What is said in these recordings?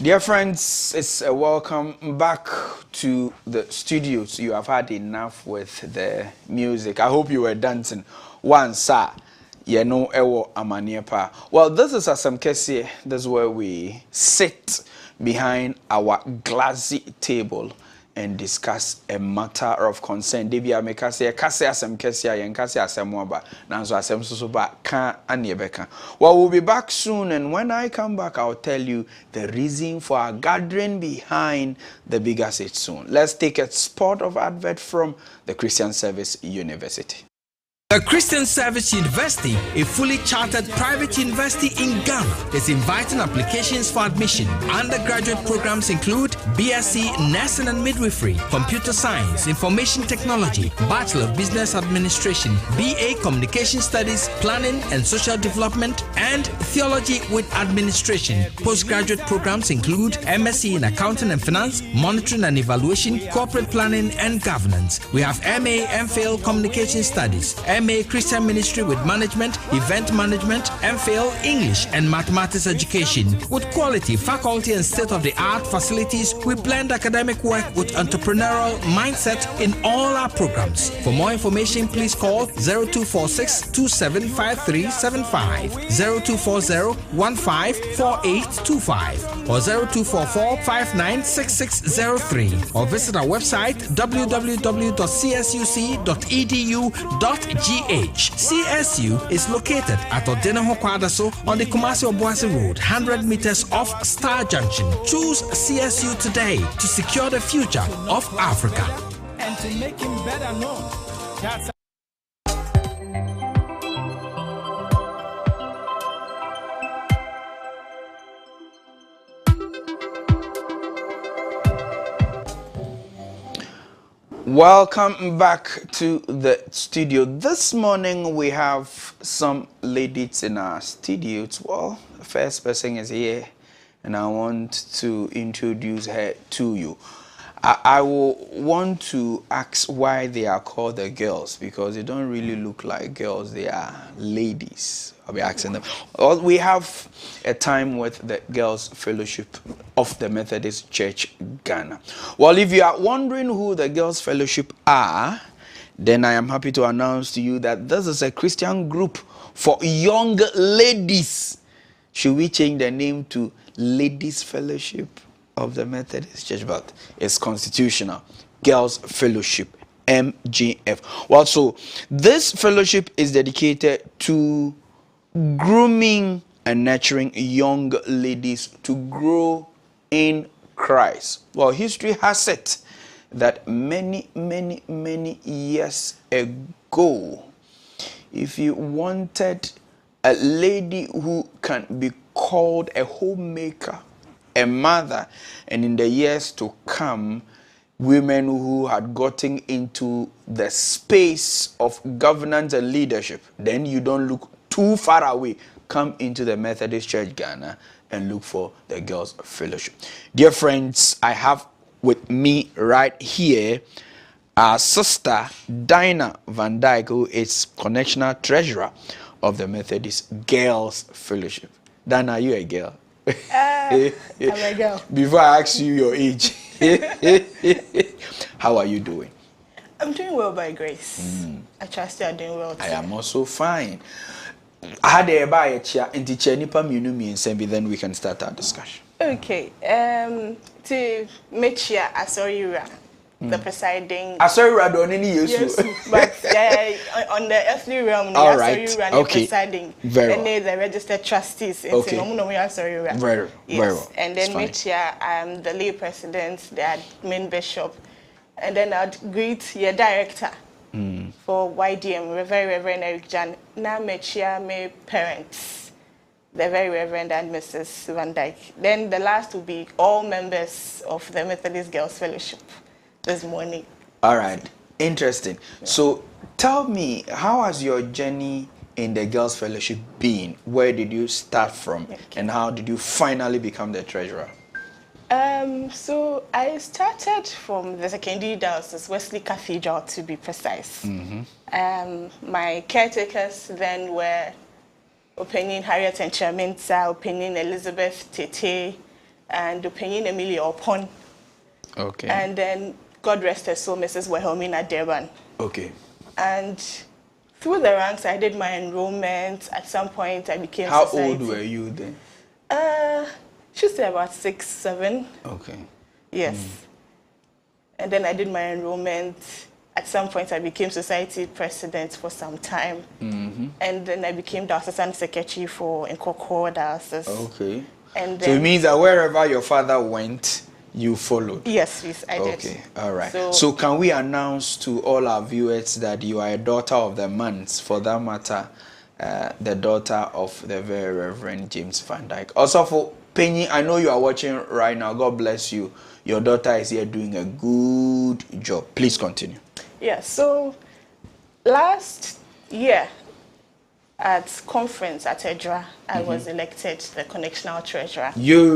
Dear friends, it's a welcome back to the studios. You have had enough with the music. I hope you were dancing. One sir, you know, ewo amaniepa. Well, this is 𝗟𝗓𝗏𝗘. This is where we sit behind our glassy table and discuss a matter of concern. Debia make us say kase 𝗟𝗓𝗏𝗘 yen kase 𝗟𝗓𝗏𝗏 nanso 𝗟𝗓 ba ka aniebeka. Well, we'll be back soon, and when I come back I'll tell you the reason for our gathering behind the bigger seat soon. Let's take a spot of advert from the Christian Service University. The Christian Service University, a fully chartered private university in Ghana, is inviting applications for admission. Undergraduate programs include BSc Nursing and Midwifery, Computer Science, Information Technology, Bachelor of Business Administration, BA Communication Studies, Planning and Social Development, and Theology with Administration. Postgraduate programs include MSc in Accounting and Finance, Monitoring and Evaluation, Corporate Planning and Governance. We have MA MPhil Communication Studies, MA Christian Ministry with Management, Event Management, MPhil English and Mathematics Education. With quality, faculty and state-of-the-art facilities, we blend academic work with entrepreneurial mindset in all our programs. For more information, please call 0246 275375, 0240 154825, or 0244 596603, or visit our website www.csuc.edu.gh. CSU is located at Odenaho Kwadaso on the Kumasi-Obuasi Road, 100 meters off Star Junction. Choose CSU today to secure the future of Africa. And to make him better known. That's Welcome back to the studio. This morning we have some ladies in our studio. Well, the first person is here, and I want to introduce her to you. I will want to ask why they are called the girls, because they don't really look like girls, they are ladies. I'll be asking them. Well, we have a time with the Girls Fellowship of the Methodist Church Ghana. Well, if you are wondering who the Girls Fellowship are, then I am happy to announce to you that this is a Christian group for young ladies. Should we change the name to Ladies Fellowship of the Methodist Church? But it's constitutional. Girls Fellowship, MGF. Well, so this fellowship is dedicated to grooming and nurturing young ladies to grow in Christ. Well, history has it that many years ago, if you wanted a lady who can be called a homemaker, a mother, and in the years to come, women who had gotten into the space of governance and leadership, then you don't look too far away. Come into the Methodist Church Ghana and look for the Girls Fellowship. Dear friends, I have with me right here our sister Dinah Van Dyke, who is Connectional Treasurer of the Methodist Girls Fellowship. Dinah, are you a girl? I'm a girl. Before I ask you your age, How are you doing? I'm doing well by grace. I trust you are doing well too. I am also fine. I had a buy a chair in the chair nipa and then we can start our discussion. Okay. To make you Asoriura, the presiding. Asoriura don't any use. Yes, but on the earthly realm, all right. Okay. Presiding. Very and well. The registered trustees. Okay. Asoriura. Very well. And then make you the lay president, the admin bishop, and then I'd greet your director. For YDM, Very Reverend Eric Jan, now my parents, the Very Reverend and Mrs. Van Dyke. Then the last will be all members of the Methodist Girls Fellowship this morning. All right, interesting. Yeah. So tell me, how has your journey in the Girls Fellowship been? Where did you start from, and how did you finally become the treasurer? So I started from the secondary diocese, Wesley Cathedral to be precise. My caretakers then were Opinion Harriet and Chaminsa, Opinion Elizabeth Tete, and Opinion Emilia Opon. Okay. And then God rest her soul, Mrs. Wahomina Deban. Okay. And through the ranks, I did my enrollment. At some point, I became. How old were you then? She's about 6, 7. Okay. Yes. And then I did my enrollment. At some point, I became society president for some time. And then I became diocesan secretary for Quarcoo diocese. Okay. And then, so it means that wherever your father went, you followed? Yes, I did. Okay, all right. So can we announce to all our viewers that you are a daughter of the month, for that matter, the daughter of the Very Reverend James Van Dyke. Also for Penny, I know you are watching right now. God bless you. Your daughter is here doing a good job. Please continue. Yeah, so last year at conference at Adzika, I was elected the connectional treasurer. You.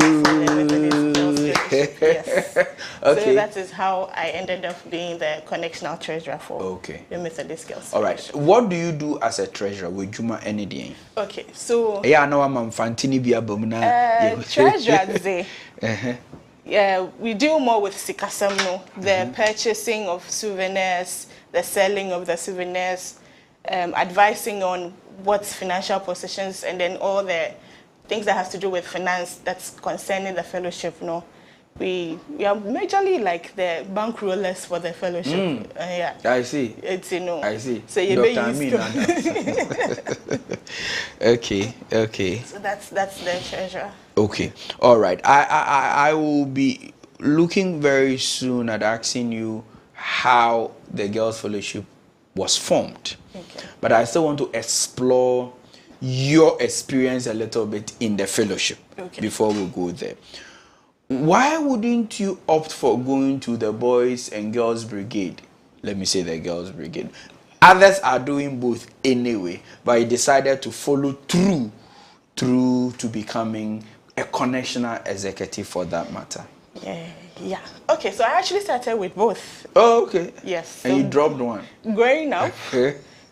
Yes. Okay. So that is how I ended up being the connectional treasurer for the Methodist Girls. All right. What do you do as a treasurer with Juma Anything? Okay, so treasurer. Yeah, we deal more with Sikasamno, the purchasing of souvenirs, the selling of the souvenirs, advising on what's financial positions, and then all the things that has to do with finance that's concerning the fellowship. No, we are majorly like the bank rollers for the fellowship. Yeah, I see. It's I see. So you Okay. So that's the treasure. Okay. All right. I will be looking very soon at asking you how the Girls Fellowship was formed. Okay. But I still want to explore your experience a little bit in the fellowship before we go there. Why wouldn't you opt for going to the Boys and Girls Brigade? Let me say the Girls Brigade. Others are doing both anyway, but you decided to follow through to becoming a connectional executive for that matter. Yeah. Okay, so I actually started with both. Oh, okay. Yes. And you dropped one. Growing up,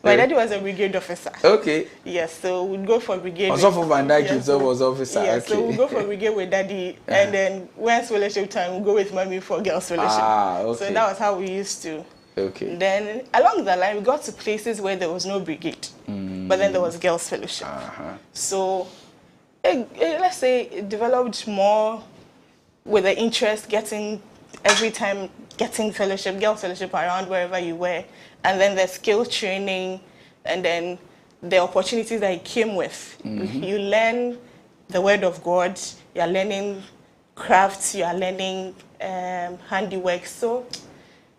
my daddy was a brigade officer. Okay. Yes, so we'd go for brigade. Also for Van Dyke himself was officer. Yes, so we'd go for brigade with daddy, and then when fellowship time, we'd go with mommy for girls fellowship. Okay. So that was how we used to. Okay. Then along the line, we got to places where there was no brigade, but then there was girls fellowship. So let's say it developed more with the interest, every time getting fellowship, girls fellowship around wherever you were, and then the skill training, and then the opportunities that it came with. You learn the word of God, you're learning crafts, you're learning handiwork. So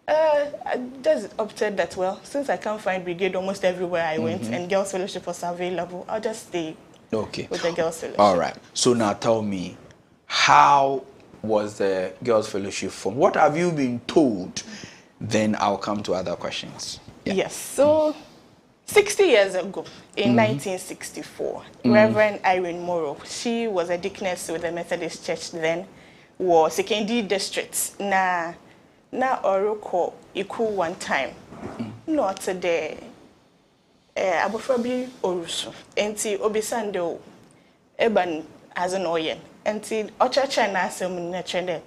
I just opted that, well, since I can't find brigade almost everywhere I went, and girls fellowship was available, I'll just stay with the girls fellowship. All right. So now tell me, how was the Girls Fellowship formed? What have you been told? Then I'll come to other questions. Yes. So 60 years ago, in 1964, Reverend Arhin Morrow, she was a deaconess with the Methodist Church then, was secondary district. Na Oroko Iku one time. Not today. Abofrabi Orusu. Enti Obisando Eban as an oyen. Enti Ochacha na asem na trended.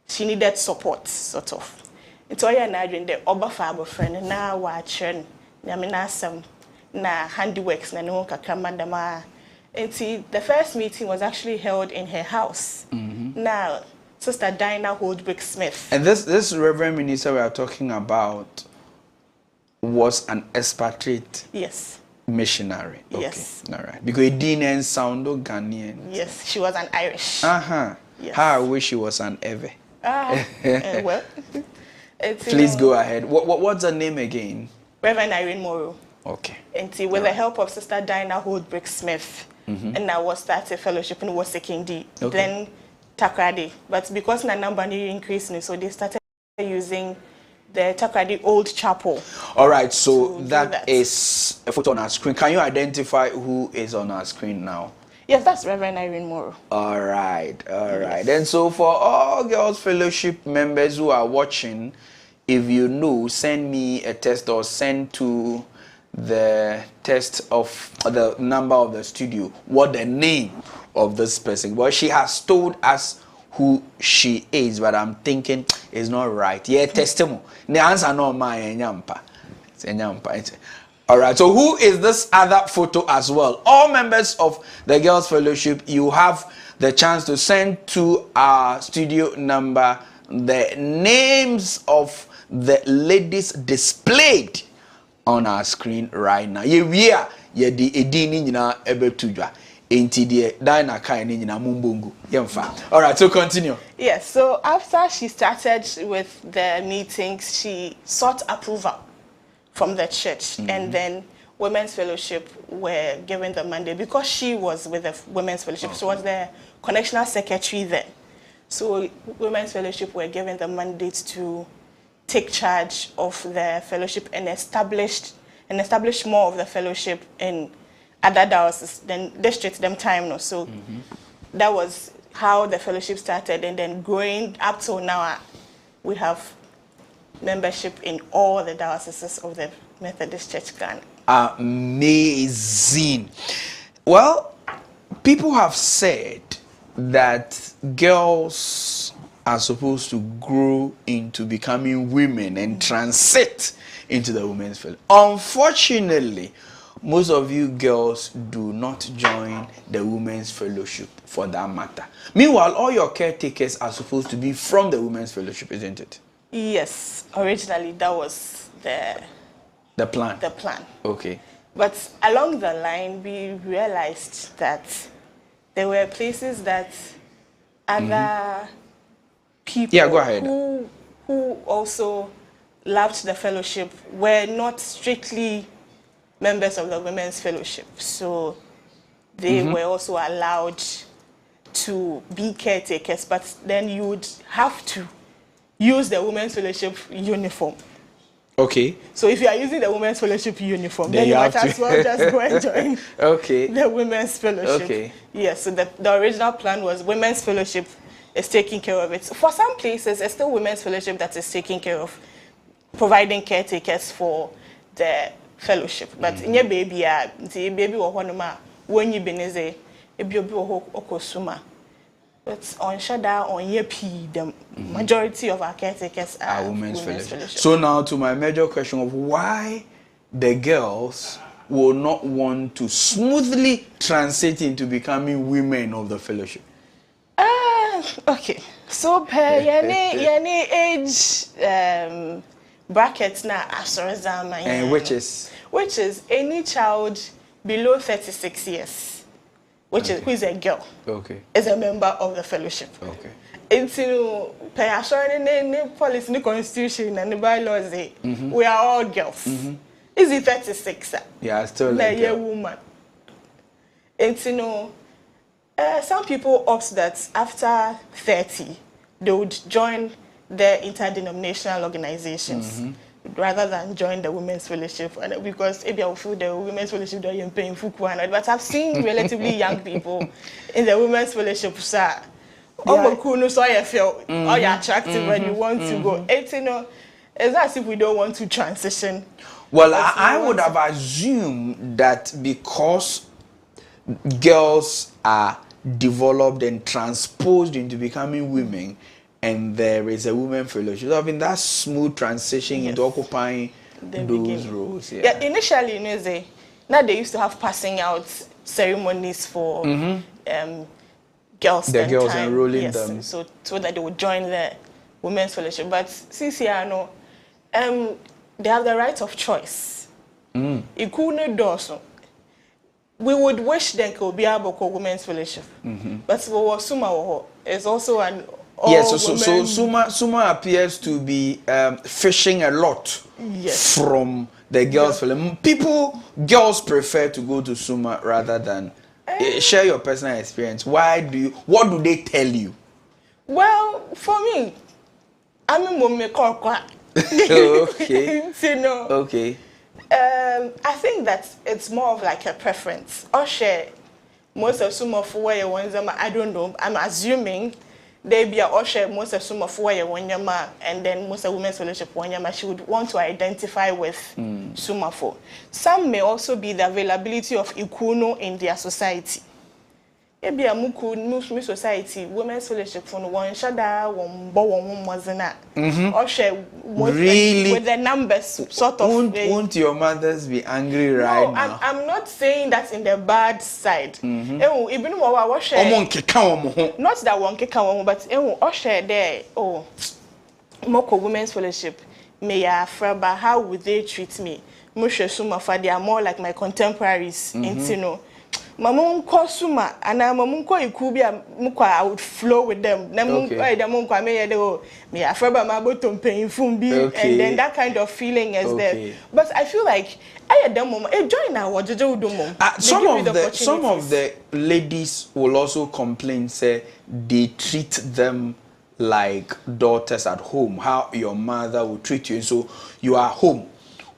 she needed support, sort of. It's all you're not doing the Oba friend, na watching, Yaminasam, na handiworks, na no kakamandama. And see, the first meeting was actually held in her house. Now, Sister 𝗟𝗓𝗏𝗘. And this Reverend Minister we are talking about was an expatriate missionary. Okay. Yes. All right. Because it didn't sound Ghanaian. Yes, she was an Irish. Yes. How I wish she was an Eve. Well, please go ahead. What's her name again? Reverend Irene Morrow. Okay. And see, with the help of Sister 𝗟𝗓𝗏𝗘, and I was started fellowship in 𝗟𝗓𝗏𝗘. Then Takrady, but because the number increasing, so they started using the Takrady Old Chapel. All right, so that is a photo on our screen. Can you identify who is on our screen now? Yes, that's Reverend Irene Morrow. All right. And so for all Girls Fellowship members who are watching, if you know, send me a text or send to the text of the number of the studio what the name of this person. Well, she has told us who she is, but I'm thinking it's not right. Yeah, testimony. The answer no my nyampa. It's nyampa. All right. So who is this other photo as well? All members of the Girls Fellowship, you have the chance to send to our studio number the names of the ladies displayed on our screen right now. Yeah, the edini nyina ebetudwa. Enti de dina kai ni nyina mumbungu. Yemfa. All right, so continue. Yes, so after she started with the meetings, she sought approval from the church, and then Women's Fellowship were given the mandate because she was with the Women's Fellowship. She was the connectional secretary then. So Women's Fellowship were given the mandate to take charge of the fellowship and establish more of the fellowship in other dioceses, then districts them time no. So that was how the fellowship started, and then growing up till now we have membership in all the dioceses of the Methodist Church Ghana. Amazing. Well, people have said that girls are supposed to grow into becoming women and transit into the women's fellowship. Unfortunately, most of you girls do not join the women's fellowship for that matter. Meanwhile, all your caretakers are supposed to be from the women's fellowship, isn't it? Yes, originally that was the plan. The plan. Okay. But along the line, we realized that there were places that other people go ahead. who also loved the fellowship were not strictly members of the women's fellowship, so they were also allowed to be caretakers, but then you would have to use the women's fellowship uniform. Okay. So if you are using the women's fellowship uniform, then you might as well just go and join the women's fellowship. Okay. Yes, so the original plan was women's fellowship is taking care of it. So for some places, it's still women's fellowship that is taking care of providing caretakers for the fellowship. But in your baby, when you beneze, okosuma. But on Shada, on Yepi, the majority of our caretakers are women's fellowship. So now to my major question of why the girls will not want to smoothly transit into becoming women of the fellowship. Okay. So per any age brackets na asorazama. And which is any child below 36 years, which is who is a girl. Okay. Is a member of the fellowship. Okay. Until per assurance policy, the constitution and the bylaws, we are all girls. Is it 36? Yeah, still a woman. Until some people opt that after 30, they would join the interdenominational organizations rather than join the women's fellowship. And because if you feel the women's fellowship, they're paying for one. But I've seen relatively young people in the women's fellowship, sir. So you feel you're attractive when you want to go. It's as if we don't want to transition. Well, I would have assumed that because girls are developed and transposed into becoming women, and there is a women fellowship. I mean, that smooth transition into occupying those roles. Yeah, initially, you know, now they used to have passing out ceremonies for girls. The girls enrolling them. So that they would join the women's fellowship. But since I know, they have the right of choice. We would wish they could be able to women's fellowship. But for Suma, it's also an yes, so Suma appears to be fishing a lot from the girls' fellowship. Girls prefer to go to Suma rather than share your personal experience. What do they tell you? Well, for me, I'm a mummy. Okay. Okay. I think that it's more of like a preference. Or share most of Suma for where you want them. I don't know. I'm assuming they be a share most of Suma for where you want them, and then most of women's fellowship want them. She would want to identify with Suma for. Some may also be the availability of ikuno in their society. Maybe a muku society women's fellowship for one shada one bo one mazana or share really with the numbers sort of. Won't your mothers be angry right now? I'm not saying that in the bad side. Even what share not that one keka but or share there moko women's fellowship may fraba how would they treat me? Mushe Suma for they are more like my contemporaries in Mamunko Suma and Mamunko Ikubia Mukwa, I would flow with them. Namunko me a fraba mabotum paying fumbi and then that kind of feeling is there. But I feel like I had them join our Jojo. Some of the ladies will also complain, say they treat them like daughters at home, how your mother will treat you, and so you are home.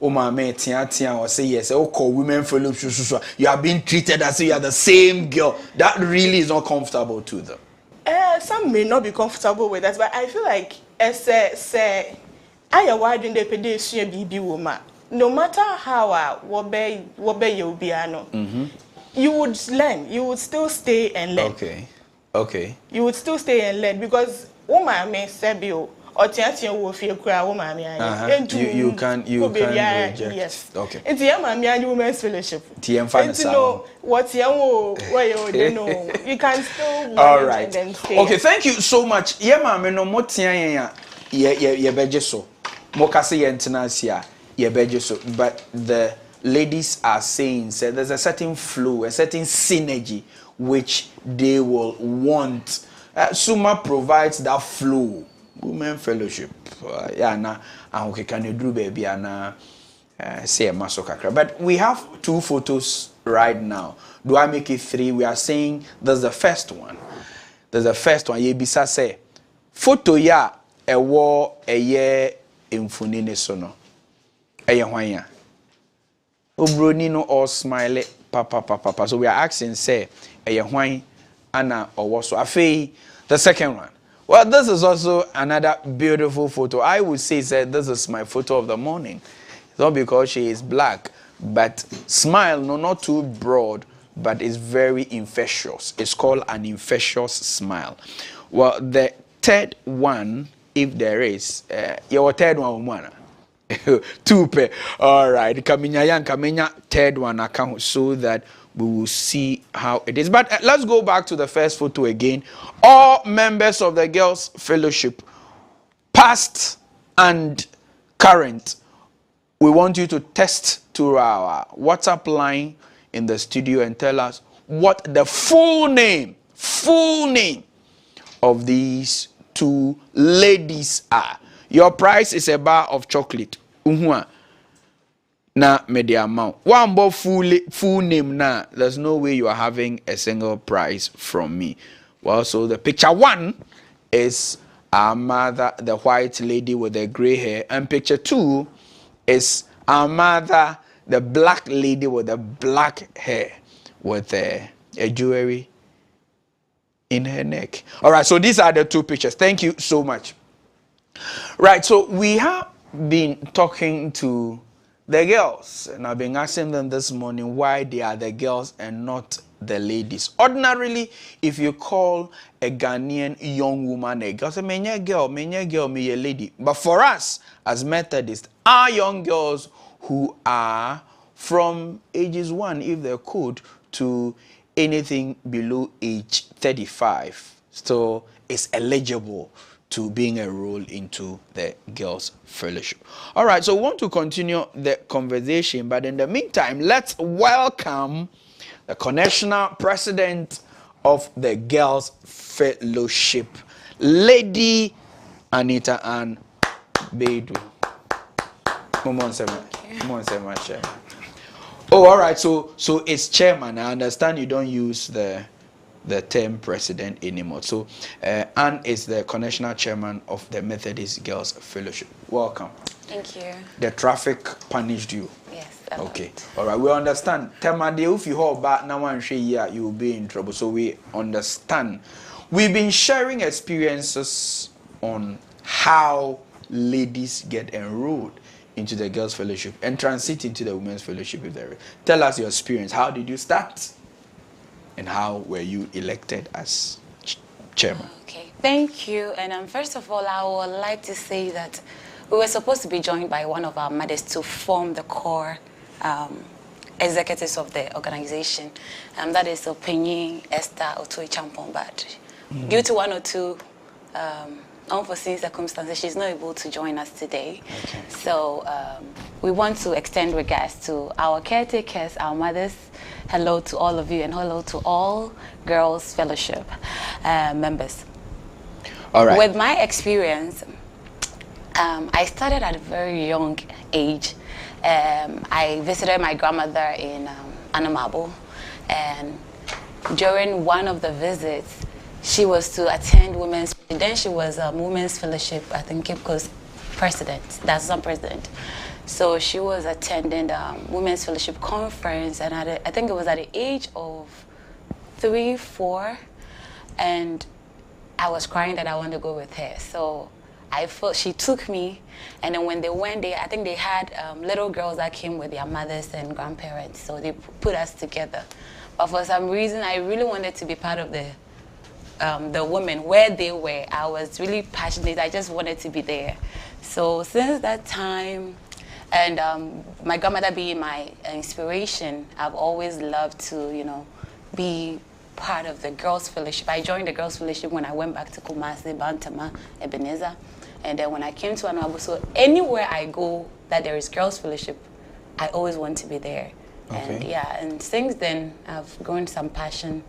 Oh my man, or say yes, call women fellowship. You are being treated as if you are the same girl. That really is not comfortable to them. Some may not be comfortable with that, but I feel like say I wide in the pedestrian BB woman. No matter how you be you would learn. You would still stay and learn. Okay. You would still stay and learn because woman may say or you can reject. Yes. Okay. It's a women's fellowship. What you can still all right. And then stay. Okay, thank you so much. Yeah, ma'am, no more but the ladies are saying there's a certain flow, a certain synergy which they will want. Suma provides that flow. Women fellowship, but we have 2 photos right now. Do I make it 3? We are saying there's the first one. Yebisa say photo ya ewo eye emfunine sono. Eye hwanya. Obroni no all smile papa. So we are asking say eye hwan ana owo so afei the second one. Well, this is also another beautiful photo. I would say that this is my photo of the morning. It's not because she is black, but smile, no, not too broad, but it's very infectious. It's called an infectious smile. Well, the third one, if there is, your third one, 2 pair. All right, Kamenya, third one account so that we will see how it is. But let's go back to the first photo again. All members of the Girls Fellowship, past and current, we want you to text to our WhatsApp line in the studio and tell us what the full name of these 2 ladies are. Your price is a bar of chocolate. Na media amount. One more full name now. There's no way you are having a single prize from me. Well, so the picture 1 is our mother, the white lady with the gray hair, and picture 2 is our mother, the black lady with the black hair, with a jewelry in her neck. All right, so these are the 2 pictures. Thank you so much. Right, so we have been talking to the girls, and I've been asking them this morning why they are the girls and not the ladies. Ordinarily, if you call a Ghanaian young woman a girl, say, me girl, me a lady. But for us, as Methodists, our young girls who are from ages 1, if they could, to anything below age 35, so it's eligible to being enrolled into the Girls Fellowship. All right, so we want to continue the conversation, but in the meantime, let's welcome the National President of the Girls Fellowship, Lady Anita and Bedu. Oh, all right. So it's chairman. I understand you don't use the term president anymore. So Anne is the national chairman of the Methodist Girls Fellowship. Welcome. Thank you. The traffic punished you. Yes. Okay. All right. We understand. If you hold back now and say yeah, you will be in trouble. So we understand. We've been sharing experiences on how ladies get enrolled into the Girls Fellowship and transit into the Women's Fellowship if there is. Tell us your experience. How did you start? And how were you elected as chairman? Okay, thank you. And first of all, I would like to say that we were supposed to be joined by one of our mothers to form the core executives of the organization. That is 𝗟𝗜𝗚𝗘, but due to 1 or 2 unforeseen circumstances, she's not able to join us today. Okay. So we want to extend regards to our caretakers, our mothers. Hello to all of you and hello to all Girls Fellowship members. All right. With my experience, I started at a very young age. I visited my grandmother in Anamabo, and during one of the visits, she was to attend women's. Then she was a women's fellowship, I think, Cape Coast president. That's not president. So she was attending the women's fellowship conference, and I think it was at the age of 3, 4, and I was crying that I wanted to go with her. So I felt she took me, and then when they went there, I think they had little girls that came with their mothers and grandparents. So they put us together. But for some reason, I really wanted to be part of the women where they were. I was really passionate. I just wanted to be there. So since that time, and my grandmother being my inspiration, I've always loved to, be part of the Girls Fellowship. I joined the Girls Fellowship when I went back to Kumasi, Bantama, Ebenezer, and then when I came to Anabu. So anywhere I go that there is Girls Fellowship, I always want to be there. Okay. And yeah, and since then I've grown some passion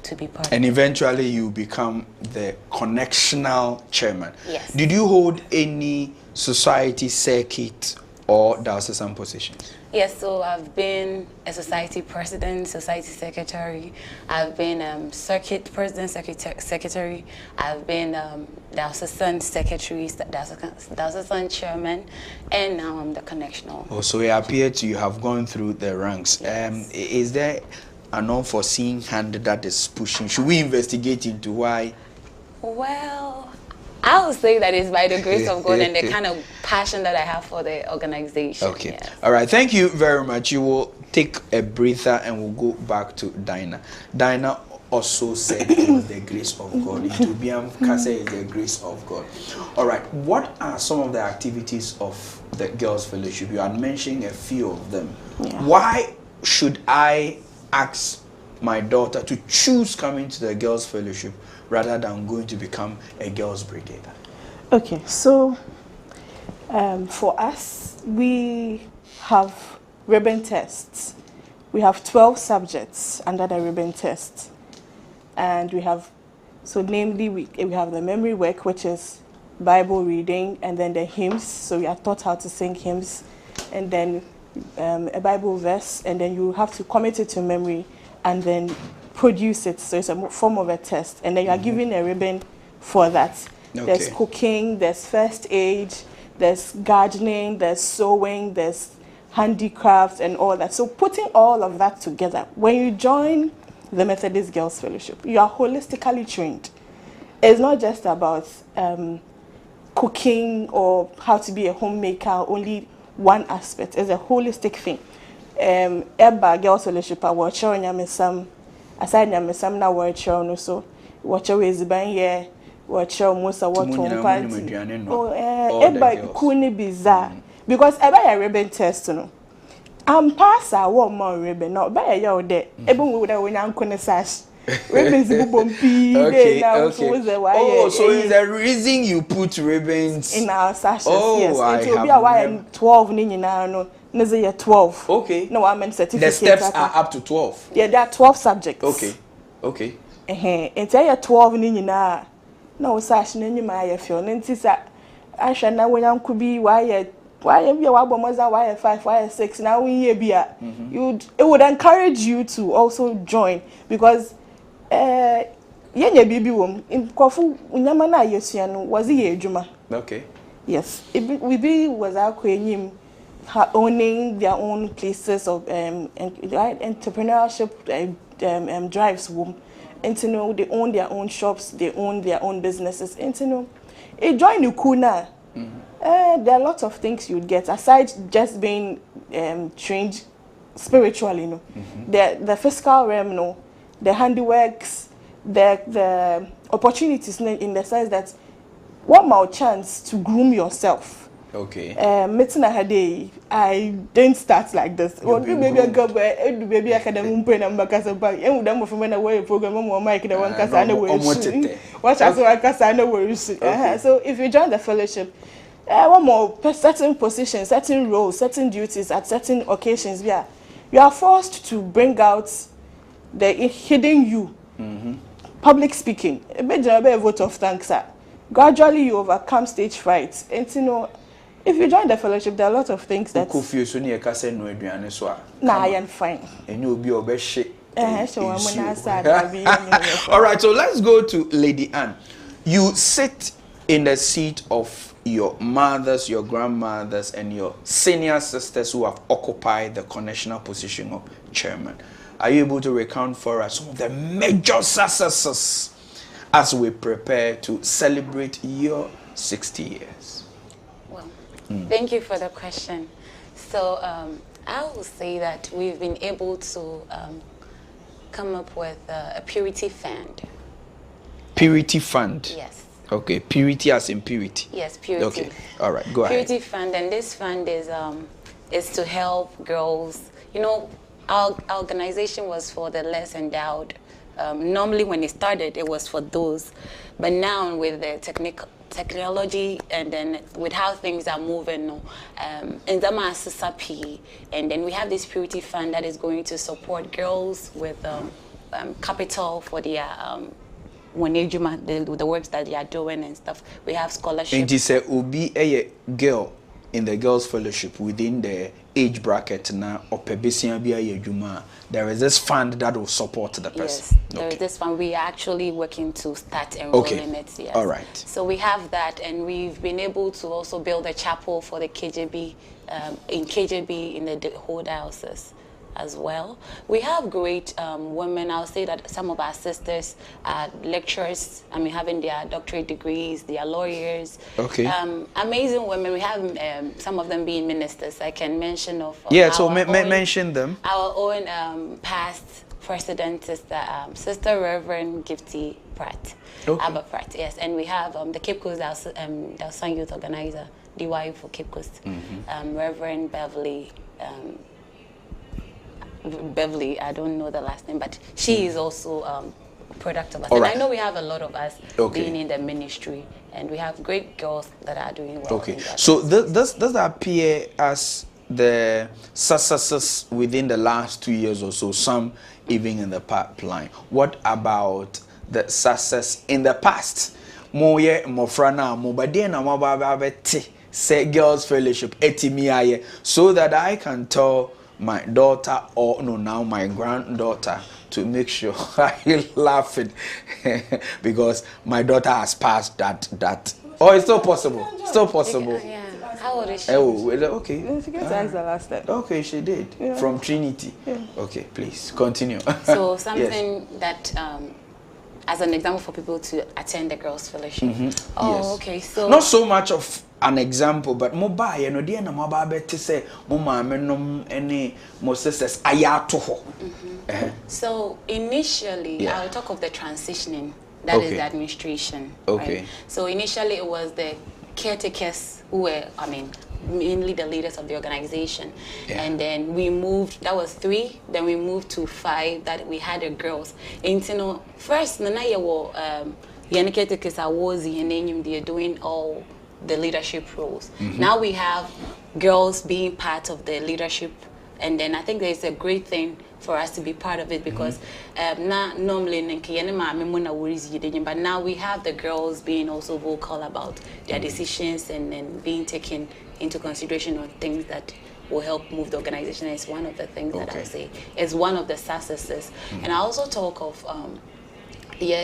to be part. And eventually you become the connectional chairman. Yes. Did you hold any society circuit or diocesan positions? Yes, so I've been a society president, society secretary. I've been circuit president, secretary. I've been diocesan secretary, diocesan chairman, and now I'm the connectional. Oh, so it appears you have gone through the ranks. Yes. Is there an unforeseen hand that is pushing? Should we investigate into why? Well, I would say that it's by the grace of God and the kind of passion that I have for the organization. Okay. Yes. All right. Thank you very much. You will take a breather and we'll go back to Dinah. Dinah also said it was the grace of God. It will be the grace of God. All right. What are some of the activities of the Girls Fellowship? You had mentioned a few of them. Yeah. Why should I ask my daughter to choose coming to the Girls Fellowship rather than going to become a Girls Brigade? Okay, so for us, we have ribbon tests. We have 12 subjects under the ribbon test. And we have, so namely, we have the memory work, which is Bible reading, and then the hymns. So we are taught how to sing hymns, and then a Bible verse, and then you have to commit it to memory and then produce it. So it's a form of a test, and then you are given a ribbon for that. Okay. There's cooking, there's first aid, there's gardening, there's sewing, there's handicrafts and all that. So putting all of that together, when you join the Methodist Girls Fellowship, you are holistically trained. It's not just about cooking or how to be a homemaker, only one aspect. It's a holistic thing. Girls Fellowship, I was showing you some aside na some na watch no so watch always ban here watch most of what on party kuni bizarre because eba ya ribbon test no am pass a one more ribbon no ba ya there even we that when am sash ribbons bumpi okay. So is the reason you put ribbons in our sashes? Yes, it will be a why 12 ni na no. Never 12. Okay. No, I mean certificate. The steps are up to 12. Yeah, there are 12 subjects. Okay. And tell you 12 ni na. No sash ni ma ya feel. Nti sa asha na when am could be why you wabomoza why 5 why 6 now we here be it would encourage you to also join because yenye bibi wom nkofu unyama na yesua no was ye adwuma. Okay. Yes, we be was akwenyim owning their own places of entrepreneurship drives wom and to know they own their own shops, they own their own businesses and to know it join the kuna. There are lots of things you'd get aside just being trained spiritually, you know. The physical realm, no, the handiworks, the opportunities in the sense that one more chance to groom yourself. Okay. Meeting a day, I didn't start like this. Maybe I go baby academic number casa back. And with them from when I wear a program, Mike the one casa watch as well casa worries. So if you join the fellowship, one more certain positions, certain roles, certain duties at certain occasions, you are forced to bring out the hidden you. Public speaking, a vote of thanks. Gradually, you overcome stage fright. And you know, if you join the fellowship, there are a lot of things that. I am fine. And you'll be over shit. All All right, so let's go to Lady Anne. You sit in the seat of your mothers, your grandmothers, and your senior sisters who have occupied the congressional position of chairman. Are you able to recount for us some of the major successes as we prepare to celebrate your 60 years? Well, thank you for the question. So I will say that we've been able to come up with a purity fund. Purity fund? Yes. Okay, purity as in purity? Yes, purity. Okay, all right, go ahead. Purity fund, and this fund is to help girls. You know, our organization was for the less endowed. Normally when it started, it was for those. But now with the technology and then with how things are moving, and then we have this purity fund that is going to support girls with capital for their the works that they are doing and stuff. We have scholarships. And it said, "Ubi a girl in the girls' fellowship within the age bracket now, or there is this fund that will support the person." Yes, there is this fund. We are actually working to start enrolling it. Yes. All right. So we have that, and we've been able to also build a chapel for the KJB in KJB in the whole diocese as well. We have great women. I'll say that some of our sisters are lecturers, having their doctorate degrees, they are lawyers. Okay. Amazing women. We have some of them being ministers. I can mention so mention them. Our own past president, Sister Reverend 𝗟𝗡𝗍𝗓. Okay. Abba Pratt, yes. And we have the Cape Coast Dalsan Youth Organizer, DY for Cape Coast, Reverend Beverly, I don't know the last name, but she is also product of us. And I know we have a lot of us being in the ministry, and we have great girls that are doing well. Okay, so does appear as the successes within the last 2 years or so, some even in the pipeline? What about the success in the past? Say girls fellowship so that I can tell my daughter or now my granddaughter to make sure I laughing because my daughter has passed that. Oh, it's still possible. Still possible. Yeah. How old is she? Oh, okay. She gets the last time. Okay, she did. From Trinity. Yeah. Okay, please continue. So something that as an example for people to attend the girls' fellowship. Oh, yes. okay. So not so much of an example, but mobile, you know, dear na mobile bet say, Mama menom any mo sisters ayato. So initially, I'll talk of the transitioning. That is the administration. Okay. Right? So initially, it was the caretakers who were, I mean, mainly the leaders of the organization. And then we moved, that was 3, then we moved to 5, that we had the girls. And you know, first, Nana were caretakers and they're doing all the leadership roles. Now we have girls being part of the leadership, and then I think there's a great thing for us to be part of it, because normally but now we have the girls being also vocal about their decisions and then being taken into consideration on things that will help move the organization. It's one of the things that I say is one of the successes. And I also talk of bylaw.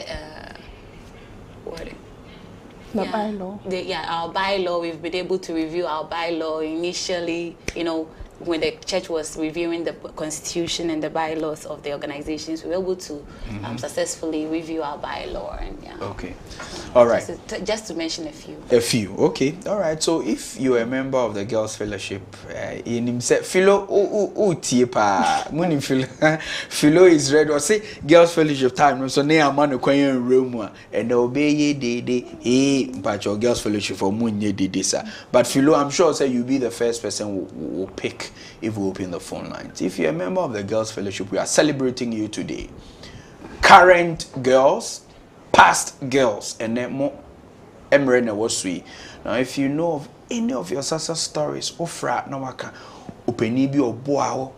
Our bylaw. We've been able to review our bylaw initially, you know, when the church was reviewing the constitution and the bylaws of the organizations. We were able to successfully review our bylaw. And Okay. All right. Just to mention a few. A few. Okay. All right. So if you're a member of the Girls Fellowship, in say Philo Philo is ready. Or say Girls Fellowship time. So near man room and obey but your Girls Fellowship for but Philo, I'm sure say you'll be the first person who will pick if we open the phone lines. If you're a member of the Girls Fellowship, we are celebrating you today. Current girls, past girls, and then more Emrena Wasui. Now, if you know of any of your success stories, ofra no waka openibi or boao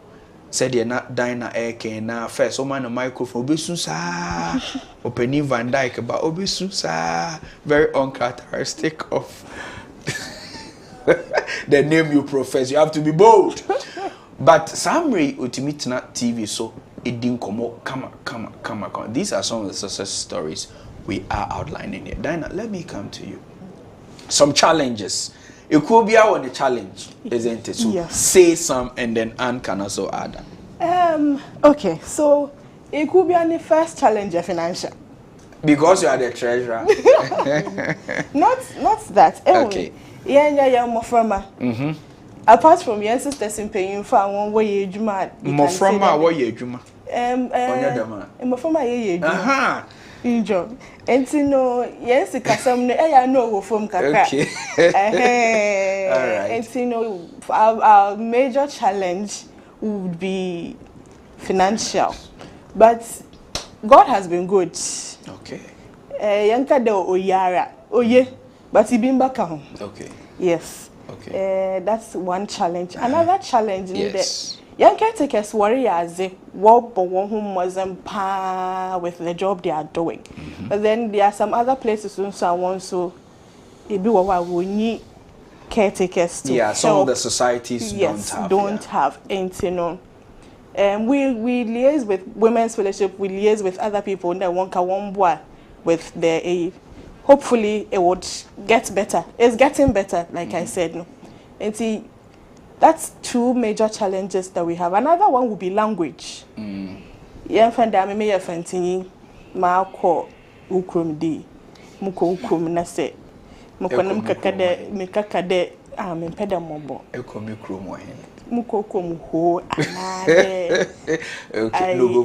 said you're not dying air na first woman a microphone obesusa openi Van Dyke but obesusa very uncharacteristic of the name you profess. You have to be bold. But Samri Ultimate TV, so it didn't come. These are some of the success stories we are outlining here. Dinah, let me come to you. Some challenges. It could be our challenge, isn't it? So say some, and then Anne can also add. Okay, so it could be the first challenge financial. Because you are the treasurer. not that. Okay. Apart from your sisters in paying for one way you mad. Moframa what ye juma. Moframa ye juma. Job. And you know, yes, kasam I know from Kaka. Okay. Alright. And you know, our major challenge would be financial. But God has been good. Okay. Yanka de oyara. Oye. But he been back home. Okay. Yes. Okay. That's one challenge. Another challenge is young caretakers worry as if what whom wasn't with the job they are doing. But then there are some other places also I want so it be what we need caretakers to help. Some of the societies don't have. And you know, we liaise with Women's Fellowship, we liaise with other people that want one boy with their aid. Hopefully it would get better. It's getting better, like I said. No? And see, that's 2 major challenges that we have. Another one would be language. Yeah, friend, I may have fancy ma ko ukrum di muko ukrum na se muko kakade me kakade me peda mobo ekomi krum wo hen muko kom ho anade okay logo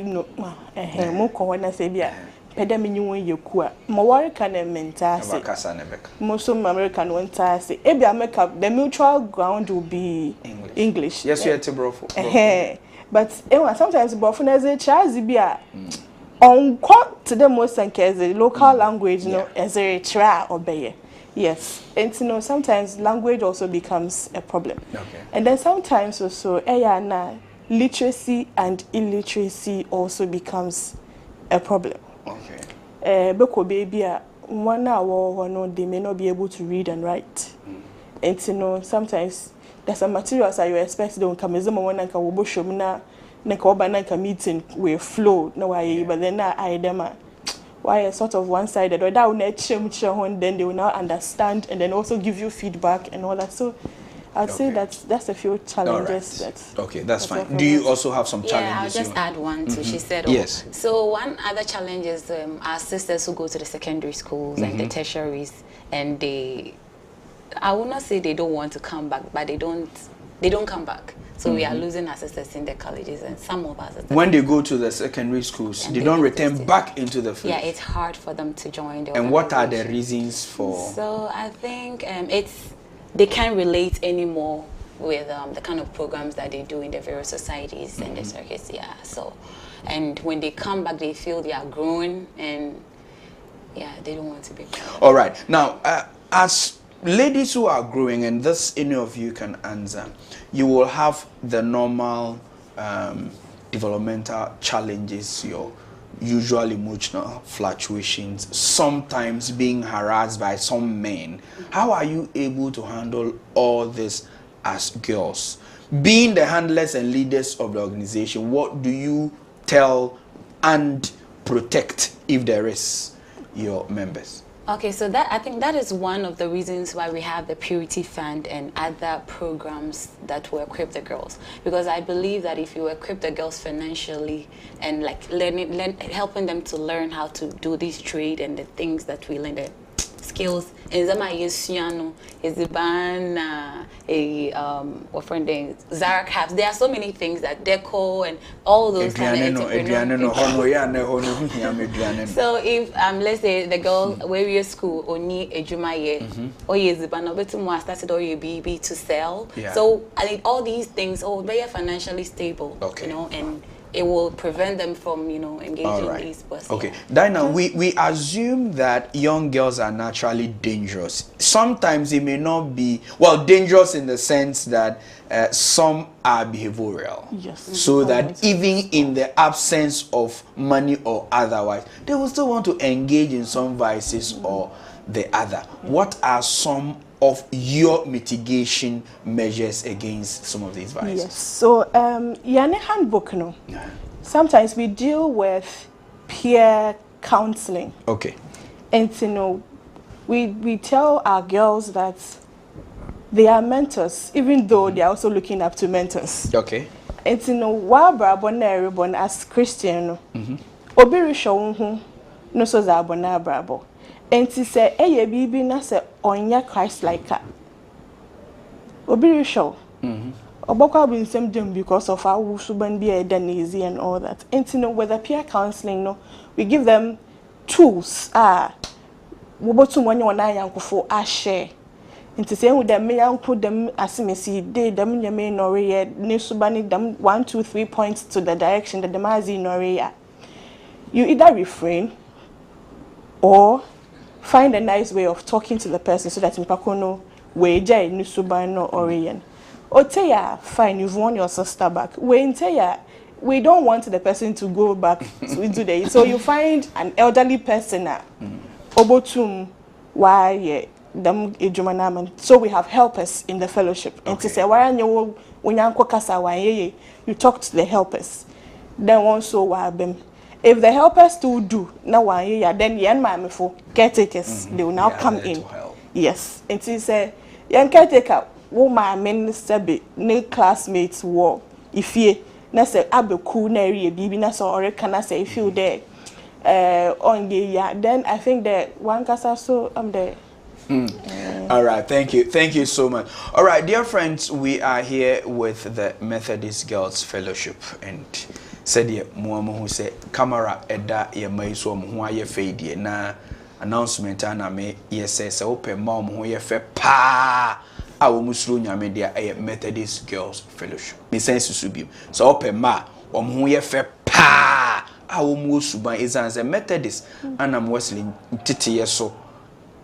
no muko na se bia peda me nyi yekua ma wori kana mentase most of American wentase e bia make the mutual ground will be English. Yes, you are to brofo. But sometimes brofo na ze chazi bia on to the most and the local language, you know, as a try obey. Yes, and you know sometimes language also becomes a problem. Okay. And then sometimes also literacy and illiteracy also becomes a problem. Okay. Because baby, 1 hour or no, they may not be able to read and write. And you know sometimes there's some materials that you expect don't come as one and can show me na neka meeting with flow no why but then I them why sort of one-sided or that then they will now understand and then also give you feedback and all that. So I'd say that's a few challenges. Okay, that's fine. Do you also have some challenges? Yeah, I'll just add one to she said. Yes. So one other challenge is our sisters who go to the secondary schools and the tertiaries, and I will not say they don't want to come back, but they don't come back. So we are losing our sisters in the colleges, and some of us. When they go to the secondary schools, they don't return back into the field. Yeah, it's hard for them to join the And what are the reasons for? So I think they can't relate anymore with the kind of programs that they do in the various societies and the circuits. Yeah. So, and when they come back, they feel they are growing, and yeah, they don't want to be. All right. Now, as ladies who are growing, and this any of you can answer, you will have the normal developmental challenges, your usual emotional fluctuations, sometimes being harassed by some men. How are you able to handle all this as girls? Being the handlers and leaders of the organization, what do you tell and protect, if there is, your members? Okay, so I think that is one of the reasons why we have the Purity Fund and other programs that will equip the girls. Because I believe that if you equip the girls financially and like helping them to learn how to do this trade and the things that we learn, the skills, there are so many things that deco and all those kind of entrepreneurs. So if let's say the girl where we school only a jumaye or started or your BB to sell. So I think all these things they are financially stable, you know, and it will prevent them from, you know, engaging in these bus. Okay, Dinah, we assume that young girls are naturally dangerous. Sometimes it may not be, well, dangerous in the sense that some are behavioral. Yes. So that even in the absence of money or otherwise, they will still want to engage in some vices or the other. What are some of your mitigation measures against some of these vices? Yes. So, Yane handbook, no. Sometimes we deal with peer counseling. Okay. And you know, we tell our girls that they are mentors, even though they are also looking up to mentors. Okay. And you know, while Brabon as Christian, Obiri show no so zabona Brabo. And she said, "Hey, baby, na se onya Christ like her." Obiri show. Obokwa Vincent them because of our Suban be a Danese and all that. And you know, with the peer counseling, no, we give them tools. Wobotu money on yanko share. And to say with them, me uncle them as me see they them your main area, ne subani them 1, 2, 3 points to the direction that the mazi area. You either refrain or find a nice way of talking to the person so that in Pakono we jai nusubano oriyan. Oteya, fine, you've won your sister back. We don't want the person to go back to do that. So you find an elderly person obotum why them ejumanaman. So we have helpers in the fellowship. And to say why you talk to the helpers. Then also why them. If the helpers still do now, then yan mammy for caretakers, they will now come in. Yes, and she said, "Yan caretaker, woman, minister, be new classmates war. If ye, na say abe cool, nary a baby, na so or can I say if you there, on the then I think that one casa so I'm there." All right, thank you so much. All right, dear friends, we are here with the Methodist Girls Fellowship, and said ye muamu who say camera eda ye mai so mu ho aye fade na announcement na me ye say open mom ho ye fe pa a wo musuru nyame dia e Methodist Girls Fellowship me sense susu so open ma wo ho ye fe pa a wo mu suban ezan Methodist anam Wesley tete ye so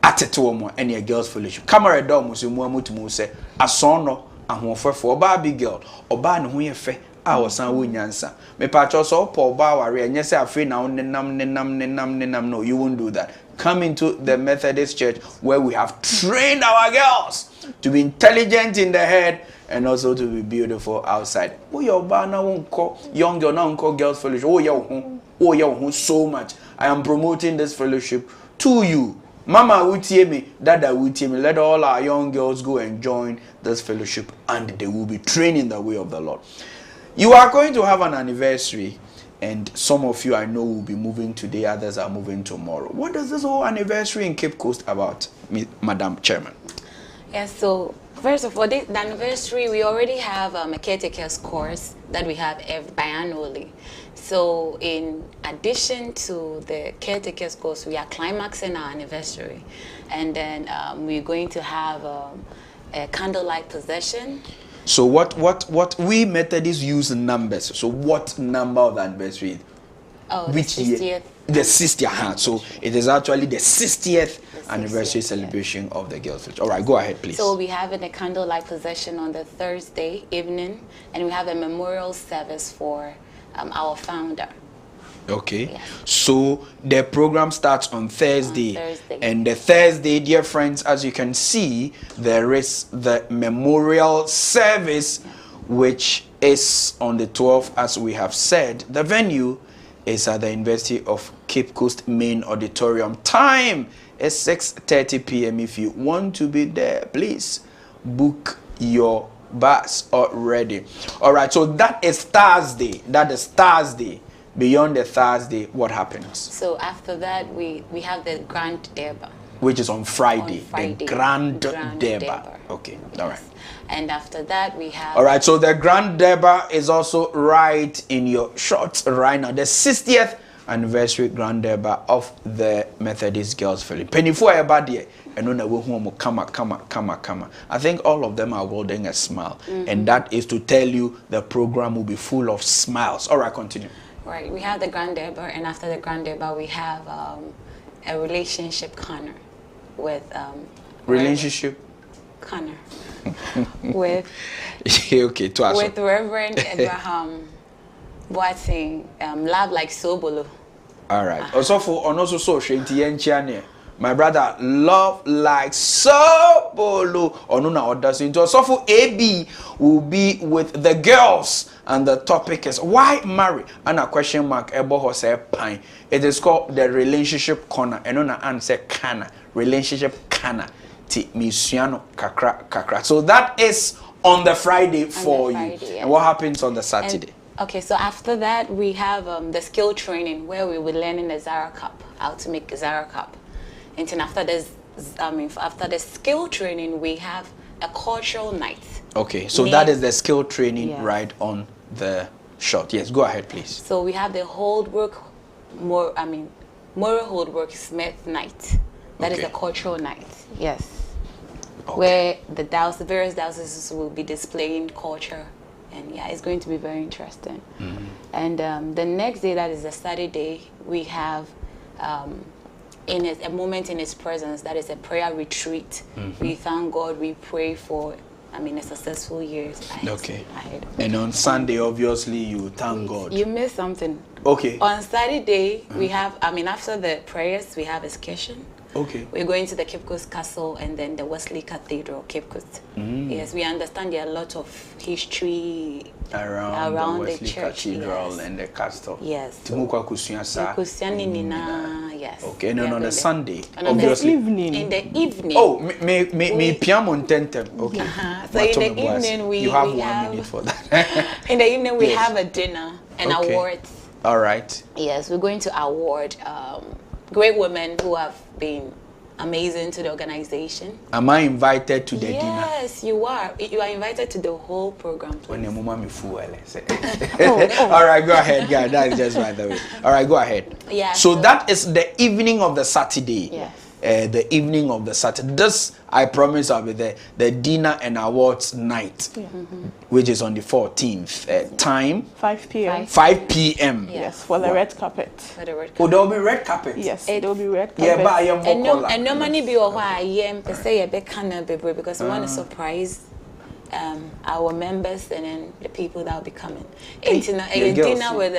atete wo mo ene Girls Fellowship camera eda mo so muamu tumu say ason no ahofefo oba big girl oba ne ho ye fe san wo nyansa me pa cho so po ba ware enye se afi na nenam no, you won't do that. Come into the Methodist Church where we have trained our girls to be intelligent in the head and also to be beautiful outside. Oh your ba na won call young girl na won call Girls Fellowship. Oh your so much. I am promoting this fellowship to you Mama utie me, Dada utie me. Let all our young girls go and join this fellowship, and they will be trained in the way of the Lord. You are going to have an anniversary, and some of you I know will be moving today, others are moving tomorrow. What does this whole anniversary in Cape Coast about, Madam Chairman? Yes, so first of all, the anniversary, we already have a caretaker's course that we have biannually. So in addition to the caretaker's course, we are climaxing our anniversary. And then we're going to have a candlelight procession. So what we Methodists use numbers. So what number of the anniversary? Oh, which the 60th. Year? The 60th. So it is actually the 60th anniversary celebration of the Girls Village. All right, go ahead, please. So we'll be having a candlelight procession on the Thursday evening, and we have a memorial service for our founder. Okay, yeah. So the program starts on Thursday. And the Thursday, dear friends, as you can see, there is the memorial service, which is on the 12th, as we have said. The venue is at the University of Cape Coast Main Auditorium. Time is 6:30 p.m. If you want to be there, please book your bus already. All right, so that is Thursday. That is Thursday. Beyond the Thursday, what happens? So after that, we have the Grand Derby, which is on Friday. The Grand Derby. Okay, all right. And after that, we have... All right, so the Grand Derby is also right in your shorts right now. The 60th anniversary Grand Derby of the Methodist Girls Village. Penny for everybody. And when we home, come. I think all of them are holding a smile. And that is to tell you the program will be full of smiles. All right, continue. Right, we have the Grand Derby, and after the Grand Derby, we have a relationship corner with... relationship? Corner. with... okay, to us. With Reverend Abraham Boateng, Love Like Sobolo. All right. Also for social, my brother, Love Like Sobolo. Onuna orders into also for AB will be with the girls, and the topic is why marry? And a question mark ebo say pine. It is called the relationship corner. And on answer kana relationship kana ti misuano kakra. So that is on the Friday for you. Yes. And what happens on the Saturday? Okay, so after that we have the skill training where we will learn in the Zara Cup, how to make a Zara Cup. And then after this, after the skill training, we have a cultural night. Okay, so that is the skill training right on the shot. Yes, go ahead, please. So we have the Moral Holdwork Smith night. That is the cultural night. Yes. Okay. Where the various dioceses will be displaying culture. And yeah, it's going to be very interesting. And the next day, that is the Saturday, we have a moment in His presence. That is a prayer retreat. We thank God. We pray for, a successful year. Okay. And on Sunday, obviously, you thank God. You missed something. Okay. On Saturday, we have, after the prayers, we have excursion. Okay. We're going to the Cape Coast Castle and then the Wesley Cathedral, Cape Coast. Yes, we understand there are a lot of history around the Wesley church, Cathedral and the castle. Yes. Yes. Okay, and then on a Sunday, obviously. In the evening. Oh, me piano tentem. Okay. So in the evening we have 1 minute for that. In the evening we have a dinner and awards. All right. Yes, we're going to award great women who have been amazing to the organization. Am I invited to the dinner? Yes, you are. You are invited to the whole program. When your mama me fool, All right, go ahead, guys. That is just by the way. All right, go ahead. Yeah. So that is the evening of the Saturday. Yes. The evening of the Saturday. This, I promise, I'll be there. The dinner and awards night, which is on the 14th. Time? 5 p.m. 5 p.m. Yes, for the red carpet. For the red carpet. Oh, there will be red carpet? Yes, there will be red carpet. Yeah, but I am and no money be over I am per se a bit kind baby because we want to surprise our members and then the people that will be coming. Dinner with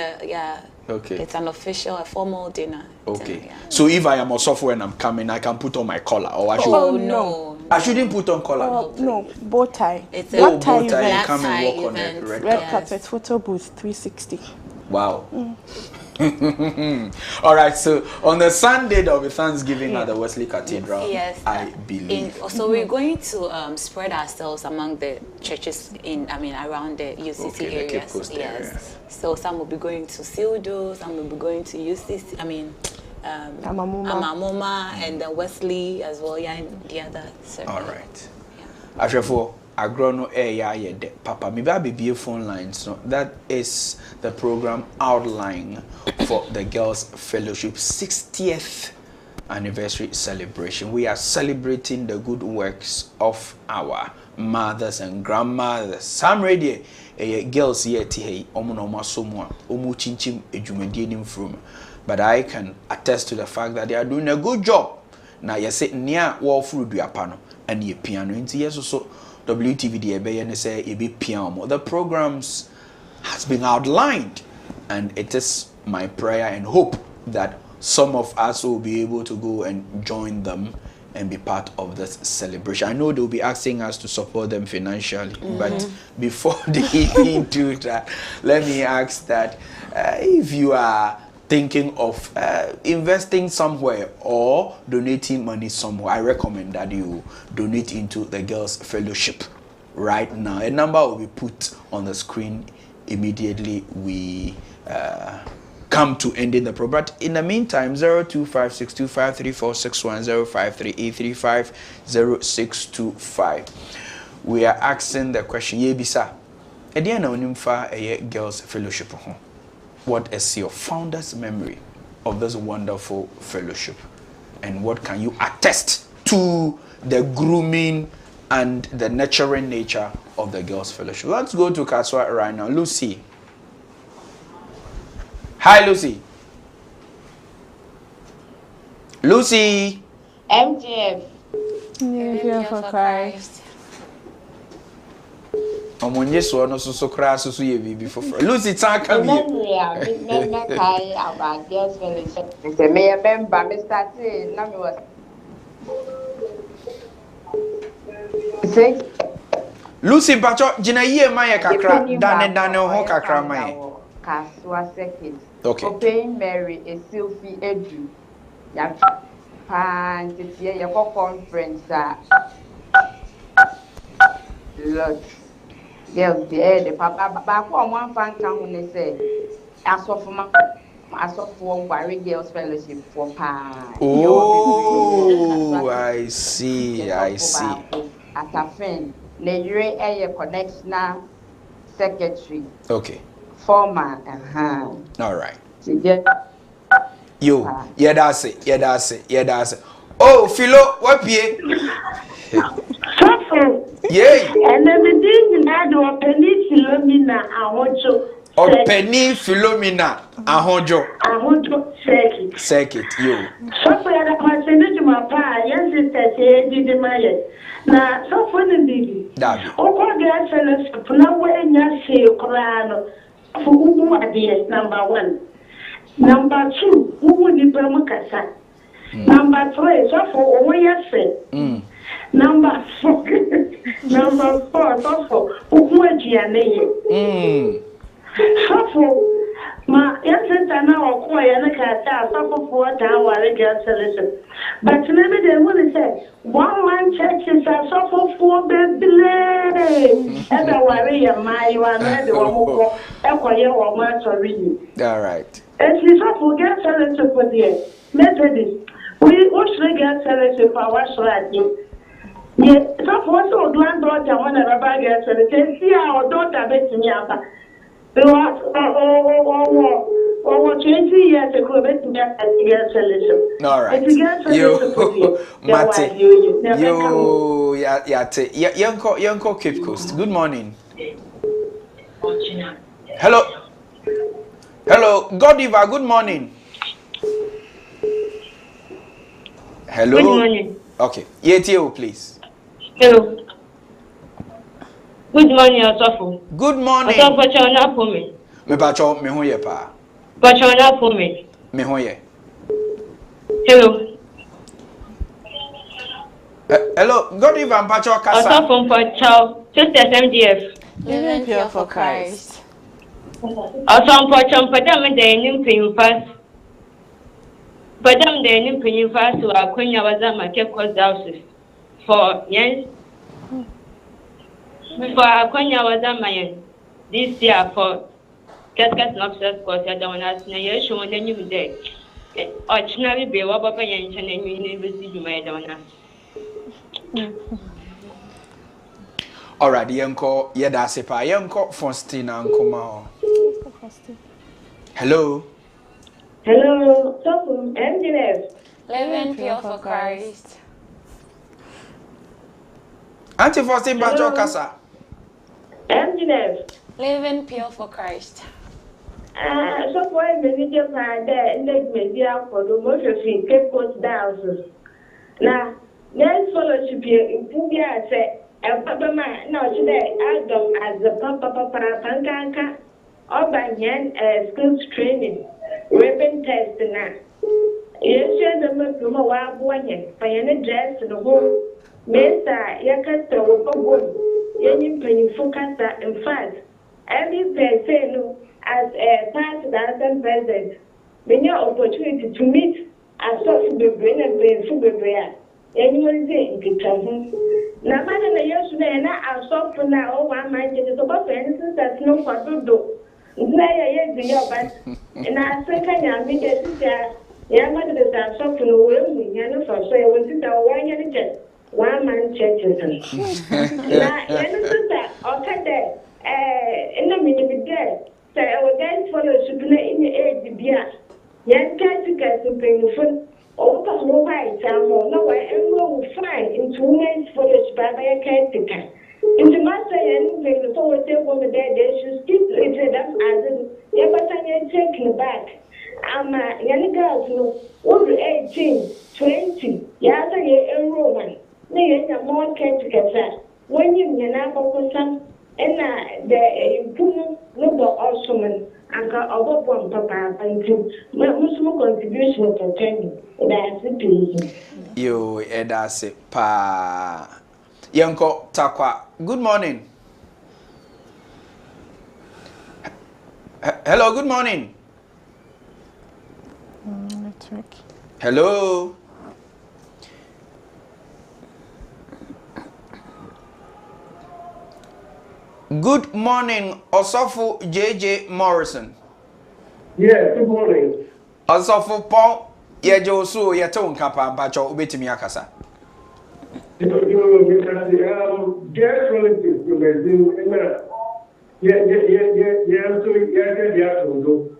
okay. It's an official, a formal dinner. Okay. Dinner, So if I am a software and I'm coming, I can put on my collar, or I should? Oh no. I shouldn't put on collar. No, bow tie. It's bow tie event. event. Come and walk on the red carpet. Photo booth 360. Wow. All right, so on the Sunday there will be Thanksgiving at the Wesley Cathedral. Yes, I believe. So we're going to spread ourselves among the churches around the UCC Okay, the Cape areas. Coast area. Yes. So some will be going to Sildo, some will be going to UCC. Amamoma and then Wesley as well. Yeah, and the other. All right. Ashefo. Agrono de Papa Miba phone lines. No, that is the program outline for the Girls Fellowship 60th anniversary celebration. We are celebrating the good works of our mothers and grandmothers. Some ready girls here today. But I can attest to the fact that they are doing a good job. Now you say near wall through the piano and your piano into yes so. WTVD say piano. The programs has been outlined, and it is my prayer and hope that some of us will be able to go and join them and be part of this celebration. I know they'll be asking us to support them financially, but before they do that, let me ask that if you are thinking of investing somewhere or donating money somewhere, I recommend that you donate into the Girls Fellowship right now. A number will be put on the screen immediately we come to ending the program. But in the meantime, 0256253461 05383500625. We are asking the question, Yebisa, Ediana Onimfa Girls Fellowship. What is your founder's memory of this wonderful fellowship? And what can you attest to the grooming and the nurturing nature of the Girls Fellowship? Let's go to Kaswa right now. Lucy. Hi, Lucy. Lucy. MGF. Here for Christ. Omonye so no so kra so ye bibi for Lucy Tanka me. Me kai about Girls Fellowship. Say me a member, me started na me was 6. Lucy Bacho jina ye maye kakra dane ho kakra maye. Kaswa second. Okay. Open Mary a Sylvie Edu. Ya pan titie ya conference Lord. Girls, the papa back on one fan town they say, as of Warri Girls Fellowship for pa. Oh, I see. As a friend, Nejure a connection secretary. Okay. Former, All right. You, that's it. Oh, Philo, what pie? Yay! And then the thing that or Penny Philomena, Penny Philomena, circuit, you. So for the question to my pa, yes, it's did my now, so for the baby. Oh, God, the fellowship, now when you say Corano, for who are the number 1. Number 2, who would be Bromacasa? Number 3, so for what you say. Number 4, so who would you name? So for my answer now, quiet and a cat, so for 4 hours, Girls Fellowship. But maybe they will say, 1 man churches are so for 4 baby. And I worry, my one, the one who reading. All right. And she's up for Girls Fellowship for the Methodist. We should get Fellowship for our strategy. Yes, so for so granddaughter, one of our girls, and see our daughter bet me up. They was 20 years ago, bet me up at the Girls Fellowship. All right. Yanko Cape Coast. Good morning. Hello, Godiva. Good morning. Hello. Good morning. Okay. Yetio, please. Hello. Good morning, Osofo. Good morning. Osofo, chona for me. Me bacho me hoye pa. Chona for me. Me hoye. Hello. Hello, Godiva Mpacho Kasa. Osofo for Chow. Just as MDF. Living pure for Christ. Also, Padam, the Nimpi fast. Padam, the Nimpi fast, who are Queen Yawazama, Kekos houses for yes. For Queen Yawazama, this year for Cascas Lobsters, because I don't ask Naya, showing the new day. Ordinary be what Papa Yanchan and University made on us. Alright, Yanko, Yadasepa, Yanko, Faustina, and Komao. Hello. Hello, so engineers. Living pure for Christ. Auntie Faustina Bajo Casa. Engineers. Living pure for Christ. So why many people are there and let me be out for the motor fee, Cape Coast Downs. Now, there's fellowship here in Puglia, say, and Papa Man, no, today, I don't as the Papa Pankanka, or by Yan skills training, ribbon test now. Yes, the Mukuma Wabwan, by any dress in the home, Mesa, Yakasta, Wabon, Yanin Penny Focus, in fact, every person as a past the president, when your opportunity to meet a source of the brain and brain for the brain. Anyone say in Kitchen. Now, man, the yesterday, and I saw for now, one mind is about for instance, that's no Quarcoo. Nay, yes, but and I say, can you meet a sister? Young mother is a soft and will, and for so I will sit down one man churches. Now, sister, okay, there, in the minute there. So I was going to follow in the age beer. Yan can't get to bring the food. Oh, but no white, no, I am going to find in 2 months for this by a caretaker. In the master and bring the forward woman there, they should stipulate them as a but I am taking back. I'm a young girl, over 18, 20, yes, I am Roman. They are more caretaker. When you know, some. And the no awesome and got over one papa and Muslim contribution for training. That's it. You, Edase, pa. Yanko Takwa, good morning. Hello, good morning. Network. Hello. Good morning, Osofu JJ Morrison. Yeah, good morning. Osofu Paul, Yajosu, Yaton Kapa, Bacho, Ubetimi Akasa. Guest relatives,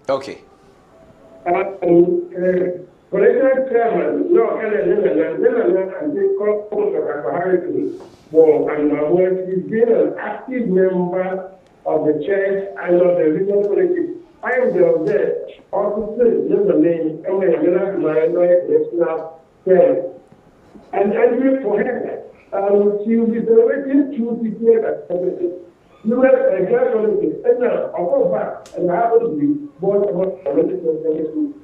okay. Political chairman, no, he's been an active member of the church and of the regional politics. I am there. Also, the name, and for her, she will be celebrating 2 people. You have a girl and now, I'll go back and I have to be born about political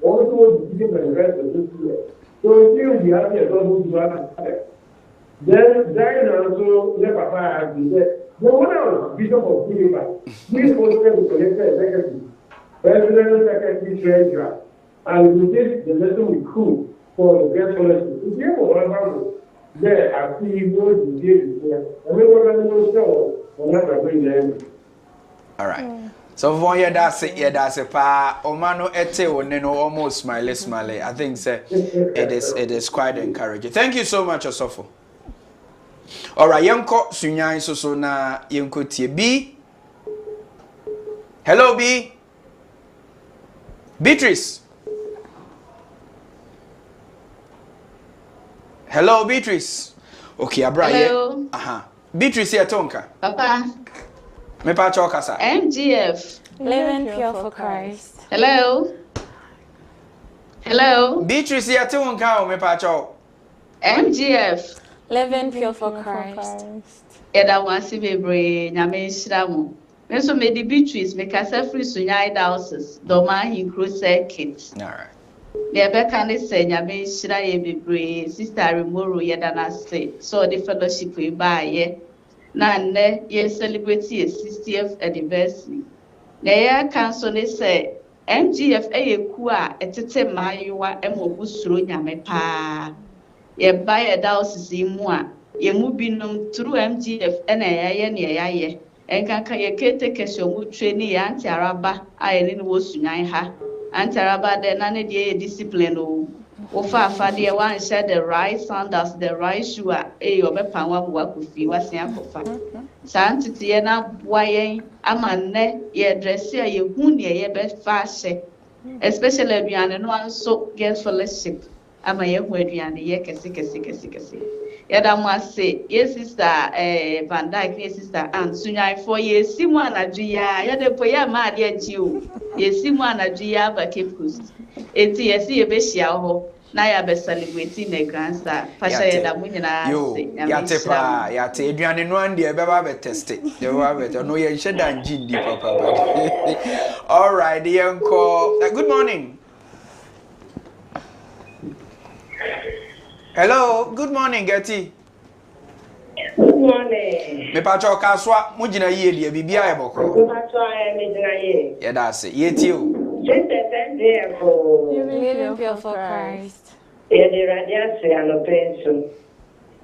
also begin the rest of this year. So, if you have a don't do then also never have been there. No one else, Bishop of Philippa, we also have to collect executive, president, secretary, treasurer, and we did the lesson we could for the guest scholarship. If you have one there, I see you go to the there, and we were going to show. All right. So for you that's a pa Omano ete oneno almost smile. I think it is quite encouraging. Thank you so much, Osofo. All right, Yanko Sunyai so na Yanko tie B. Hello B. Beatrice. Hello Beatrice. Okay, abra. Hello. Beatrice Yatonka. Papa. Me pa chokasa. MGF. Living pure for Christ. Hello. Hello. Beatrice Yatonka me pa chok. MGF. Living pure for Christ. Eda wansi bebre nyame nhyiramu. Me so me di Beatrice me kasa free Sunyai Diocese. Doma Hinkro Circuit. All right. The Rebecca say nyame nhyira ye bebre sister Remoro yeda na say so the fellowship we buy ye na nne ye celebrate ye 60th anniversary Naya council say MGF Kua etete Mayua Emobusro Yamepa. Ye buy a dowses in moi. Ye mubinum through MGF and a and can ye kete kesho training Auntie Araba, I didn't was ha. Auntie Araba then any day discipline. Ofa fadia one share the right sandals, the right shoe, obepawa wakufi, was yankofa. Santity na boyen, amane, ye dress ye hunia ye best fashe, especially if you are no so girls fellowship. Ama ye wedriane ye kesi. Yada must say, yes, sister Van Dyke, yes, sister Aunt Sunya for ye Simon Adria, yada poya mad yet you, ye Simon Adria, but Cape Coast. It's yes, ye beshiaho. Na ya be celebrating a grandson. Pasha yada munyina say. Yate pa, yate. Adrian no andi e beba be test it. They be no ye sheda nji ndi papa. All right, the uncle. Good morning. Hello, good morning, Getty. Good morning. Me pacho kaswa mujina ye die bibia e bokro. Me pacho me jina ye. Yeah, that's it. Ye ti o. You living pure for Christ. Yeah, the radiance and pension.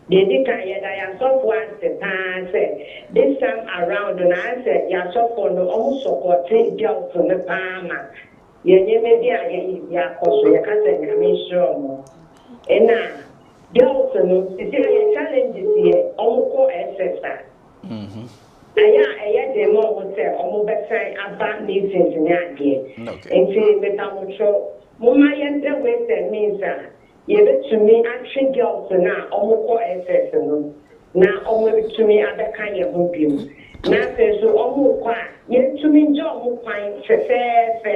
The Adzika ya so once the time say this time around and I said ya so for no almost supporting girls from the palma. Ye me dia ya koso ya kase nyame sure. Ena girls no see challenges here onko SSR. Aya demo wote omo besan aba meetings ni ade. Enti betamucho mama yende we means ye betumi atwe girls na omo ko SS no na omo betumi adaka ye ho biem na se so omo kwa ye betumi nje omo kwan fefefe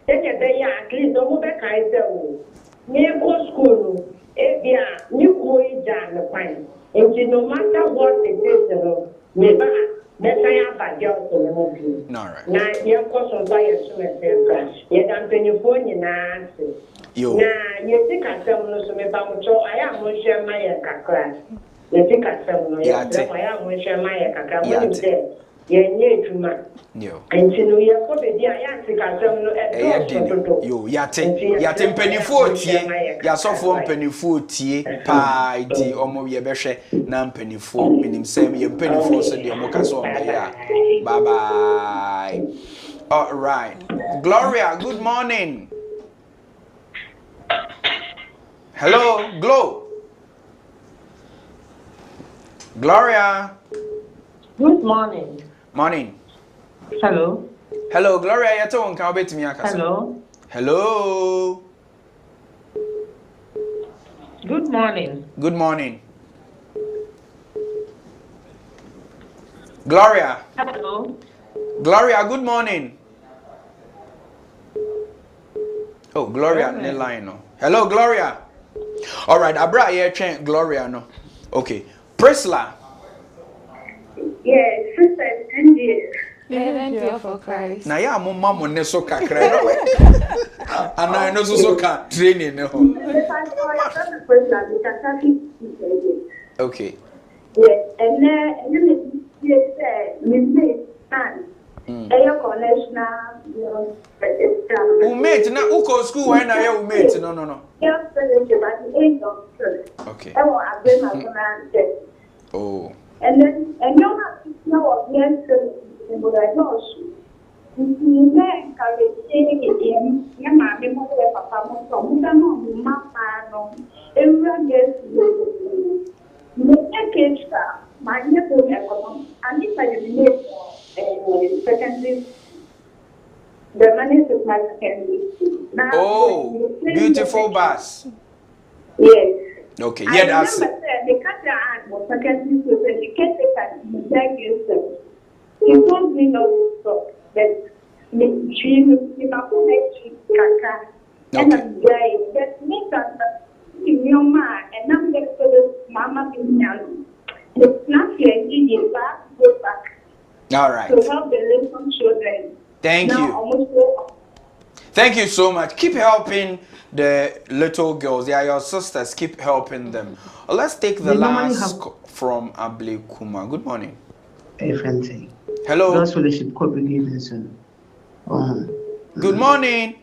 tete be ya at least omo be kai se o me go school e bia ni ko ija no kwan enti no matter what it is no me ba Messaya Bagel to the movie. Now, your course by a summer, yet I'm penny for you now. Now, you think I tell no some about I am going to share my class. You think I tell no, I am going to share my cacao. Ye nye tuma. Enti ya ko be dia ya tika sem no yo yate mpanifo tie ya sofo mpanifo tie pa di omo ye behwe na mpanifo minim sem ye mpanifo so de omo kaso be ya bye bye. All right, Gloria, good morning. Hello, Gloria. Good morning. Morning. Hello. Hello, Gloria. Yato unka obetimi akasa. Hello. Good morning. Good morning. Gloria. Hello. Gloria, good morning. Oh, Gloria, ne line no. Hello, Gloria. All right, abra here train Gloria no. Okay. Priscilla. Yes, sister, and yes. Living pure for Christ. Na ya mo mamo ne so kakra no we. Ana no so ka training no. Okay. Yes, and then you say me and ayo connection mate na uko school when na ya mate no. Yes, okay. Oh. And then, and you know of yes, but I know you may carry him, your mammy, papa, no, everyone gets the cage, my nipple, and if I secondary, the money is my secondary. Oh, beautiful bus. Yes. Okay, yeah, that's it. He told me not to stop, but all right. To help the little children. Thank you. Thank you so much. Keep helping the little girls. They are your sisters. Keep helping them. Let's take the last from 𝗟𝗡𝗙. Good morning. Hey, Vincent. Hello. God's fellowship, Vincent. Good morning.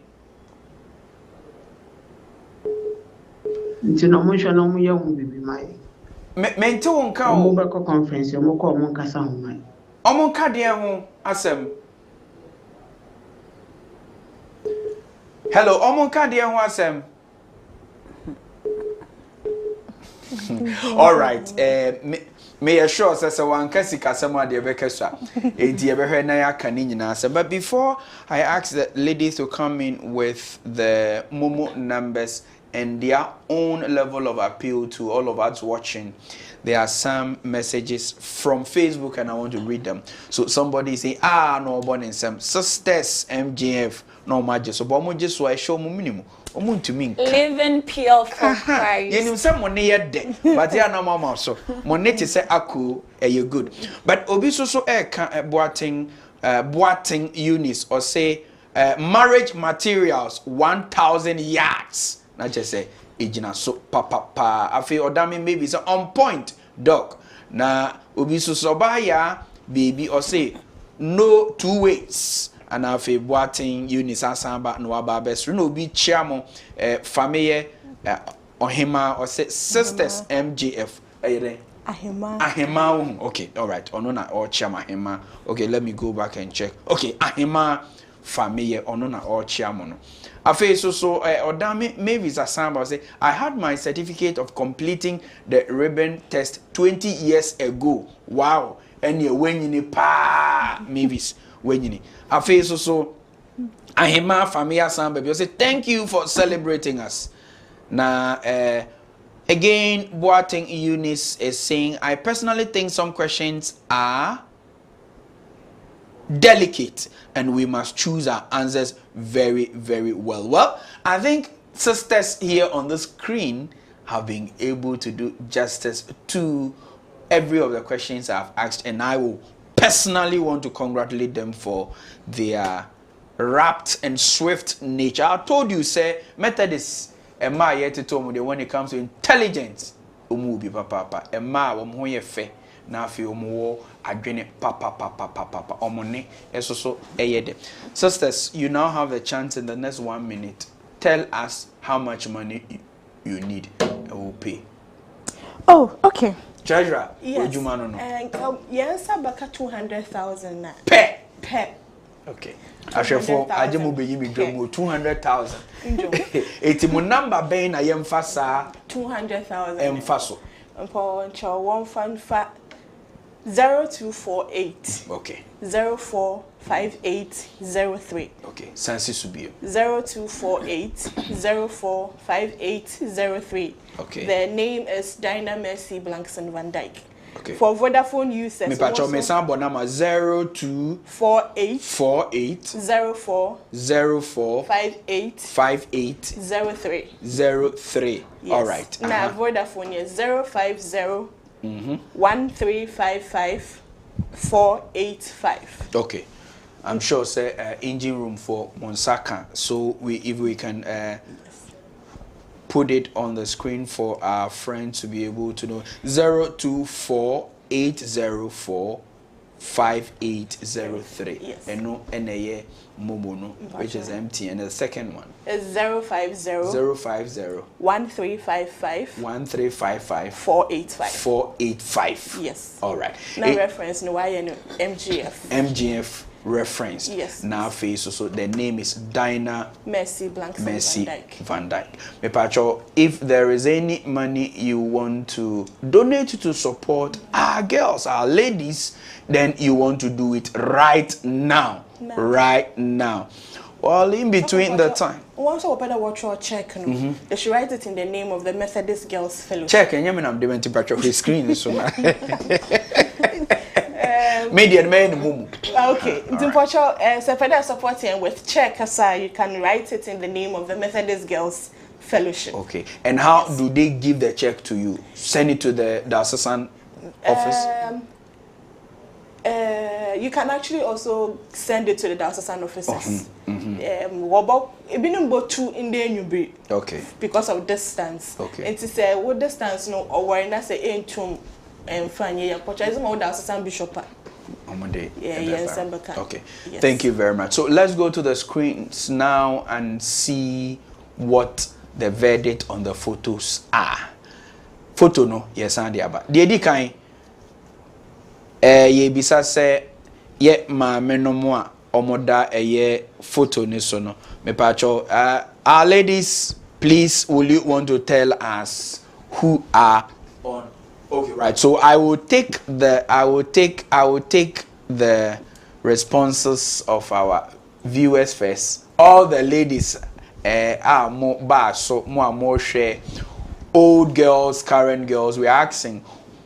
Nti no mo hwe no mo ye hu bibi mai. Mente won ka o. Mo be ko conference mo ko mo nkasa hu mai. Omo nka de ho asem. Hello, omo nka de ho asem. All right. May assure us one kasika sama de bekesa. Enti e behwe na ya kan nyina asem. But before I ask the ladies to come in with the Momo numbers and their own level of appeal to all of us watching, there are some messages from Facebook and I want to read them. So somebody say, no born in some sisters MGF no magic. So but just so I show mu minimum. To me. Living pure for Christ. You know some money yet dead, but yeah no mama so money to say aku you good. But obi so boating units or say marriage materials 1,000 yards. Not just say ejina so papa afi odami maybe so on point doc na obi so ya baby or say no 2 ways and afi boating unisasamba no aba best no obi chiamo family ohima or say sisters MGF ahima okay all right ono na or chiama ahima okay let me go back and check okay ahima family ono na or chiamo no afi so odami maybe sasamba say I had my certificate of completing the ribbon test 20 years ago. Wow. And you when you pa maybes when you afi so ahima family samba say thank you for celebrating us. Na again Boateng Eunice is saying I personally think some questions are delicate and we must choose our answers very, very well. Well, I think sisters here on the screen have been able to do justice to every of the questions I've asked, and I will personally want to congratulate them for their rapt and swift nature. I told you, say, Methodist, Emma yet told me that when it comes to intelligence, umubi papa, Emma wamhoye fe. Na fi omo adwene papa omone eso eyede. Sisters, you now have a chance in the next 1 minute. Tell us how much money you need and we'll pay. Oh, okay. Treasurer, yes. Yes, about 200,000 na. Pay. Okay. Ashefo ajemu be yimi drum 200,000. Eti mo number be na yemfa sa 200,000. Emfaso. Mpo 0248. Okay. 045803. Okay. Sansi Subio. 0248 045803. Okay. The name is 𝗛𝗏𝗏𝗏𝗏. Okay. For Vodafone users, me pacho me sambo number 0248 04 5803. Yes. All right. Now Vodafone is 050 1355 485. Okay. I'm sure say engine room for Monsaka. So if we can put it on the screen for our friends to be able to know 0248045803. Yes. And no NAA Momono, which is empty. And the second one is 050 1355 485. Yes. All right. Now reference no MGF reference. Yes. Now face so the name is 𝗛𝗏𝗏𝗏𝗏. Me pacho, if there is any money you want to donate to support our girls, our ladies, then you want to do it right now. Right now. Well, in between the time. Once I better watch your check, no? They should write it in the name of the Methodist Girls Fellowship. Check, and I'm doing to patch off his screen. So Media man mumu. Okay. So supporting with check aside, you can write it in the name of the Methodist Girls Fellowship. Okay. And how do they give the check to you? Send it to the diocesan office? You can actually also send it to the diocesan offices. Okay. Because of distance. Okay. And to say what distance no or why not say in tomb and Fanny, purchasing all diocesan bishop. Okay. Yes. Thank you very much. So let's go to the screens now and see what the verdict on the photos are. Photo no, yes, and the other. The edikan, ye bisa say ye ma menomoa omoda ye photo ni so no. Me pacho, our ladies, please, will you want to tell us who are on? Okay, right. So I will take the responses of our viewers first. All the ladies are more share. Old girls, current girls. We are asking,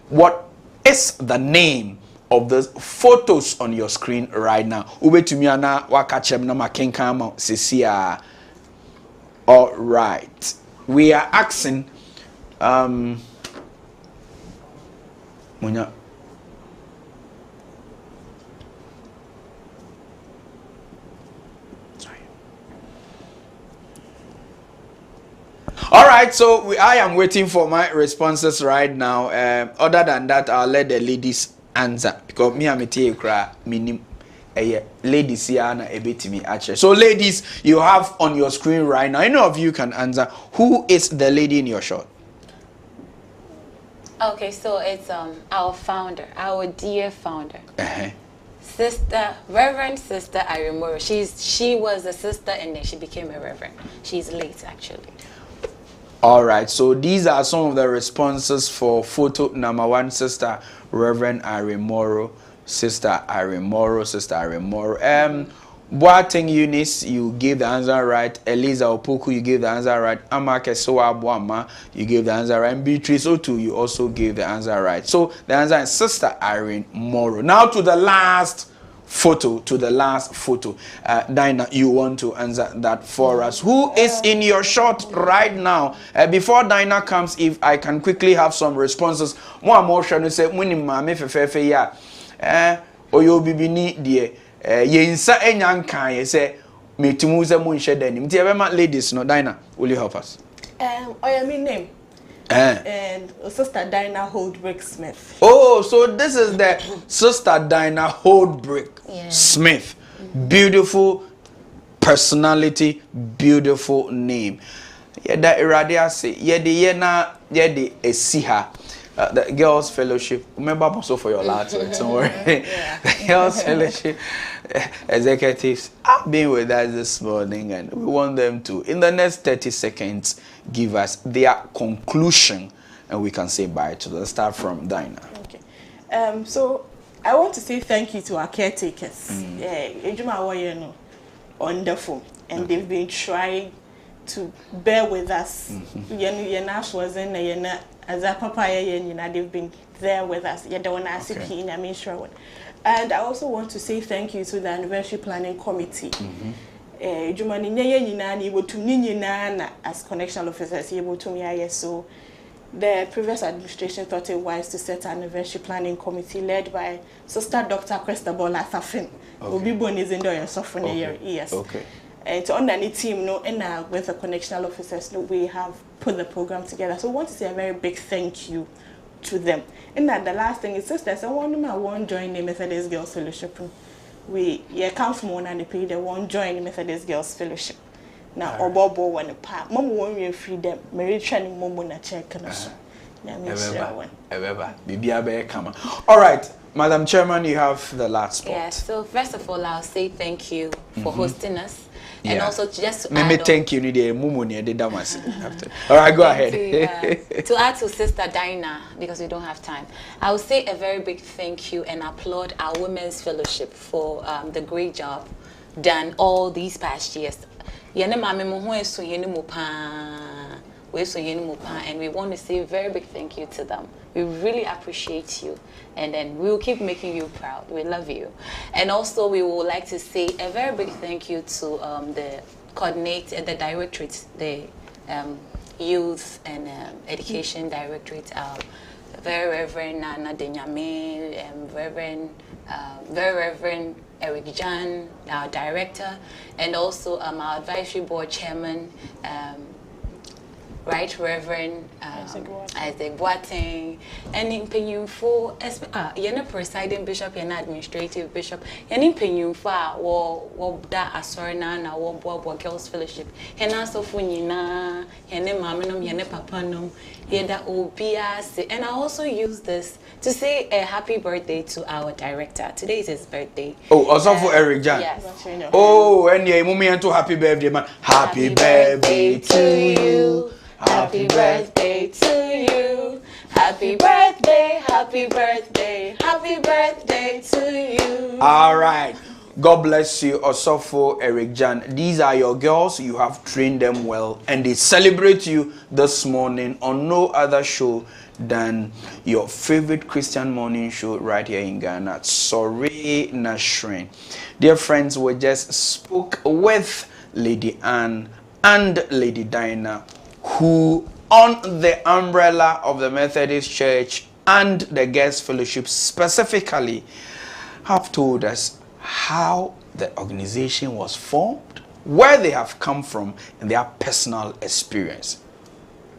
what is the name of the photos on your screen right now? Ube tumiana wakachem na makenkama sisia. All right. We are asking Munya. Sorry. All right, so I am waiting for my responses right now. Other than that, I'll let the ladies answer because me am minim ladies here na ebetimi actually. So ladies, you have on your screen right now. Any of you can answer. Who is the lady in your shot? Okay, so it's our founder, our dear founder, Sister Reverend Sister 𝗟𝗓𝗡. She was a sister and then she became a reverend. She's late actually. All right, so these are some of the responses for photo number 1, Sister Reverend 𝗟𝗓𝗡, Sister 𝗟𝗓𝗡, Sister 𝗟𝗓𝗡. Boateng Eunice, you gave the answer right. Eliza Opoku, you gave the answer right. Amake Soa Boama, you gave the answer right. And Beatrice Otu, you also gave the answer right. So the answer is Sister 𝗟𝗓𝗡. Now to the last photo, Dinah, you want to answer that for us. Who is in your shot right now? Before Dinah comes, if I can quickly have some responses. More shall say, Munimame Fefe ya. Oyo bibini die. Yensa enyankan ye say metumuze mu nhye danim ti ebema ladies no. Dinah, will you help us? My name and Sister Dinah Holdbrick Smith. Oh, so this is the Sister Dinah Holdbrick Smith. Beautiful personality, beautiful name. Yeda iradia say yede esiha. The Girls Fellowship, remember also for your last word, don't worry. The Girls Fellowship executives have been with us this morning and we want them to, in the next 30 seconds, give us their conclusion and we can say bye to them. Let's start from Dinah. Okay. So I want to say thank you to our caretakers. Wonderful. And they've been trying to bear with us. As a papa, they've been there with us. And I also want to say thank you to the anniversary planning committee. As connection officers, so the previous administration thought it wise to set an anniversary planning committee led by Sister Dr. 𝗟𝗓𝗡𝗿𝗏. Obi born is in there, yes. Okay. And to under the team, and with the connectional officers, we have put the program together. So I want to say a very big thank you to them. And the last thing is, sisters, I want join the Methodist Girls Fellowship. We come from one and they won't join the Methodist Girls Fellowship. Now, Obobo one apart. Mom won't be freedom. Mary training mom on a check. All right. Madam Chairman, you have the last spot. Yeah, so first of all, I'll say thank you for hosting us. And also just to add thank you. All right, go ahead. To add to Sister Dinah, because we don't have time, I will say a very big thank you and applaud our Women's Fellowship for the great job done all these past years. And we want to say a very big thank you to them. We really appreciate you, and then we will keep making you proud. We love you. And also we would like to say a very big thank you to the coordinator, the directorate, the youth and education directorate, very Reverend Nana Denyame, very Reverend Eric Jan, our director, and also our advisory board chairman, Right Reverend Isaac Boateng, and in Penyumfo, you're presiding bishop, you're administrative bishop, and in Penyumfa, or that Asorna, or Bob Girls Fellowship, and also Funina, and Mamanum, and Papanum, and that OBS. And I also use this to say a happy birthday to our director. Today is his birthday. Oh, also for Eric Jan. Yes. Oh, and yeah, moment to happy birthday, man. Happy birthday to you. Happy birthday to you. Happy birthday, happy birthday, happy birthday to you. All right. God bless you, Osofo Eric Jan. These are your girls. You have trained them well, and they celebrate you this morning on no other show than your favorite Christian morning show right here in Ghana, 𝗟𝗜𝗙𝗘. Dear friends, we just spoke with Lady Anne and Lady Dinah, who on the umbrella of the Methodist Church and the Guest Fellowship specifically have told us how the organization was formed, where they have come from, and their personal experience.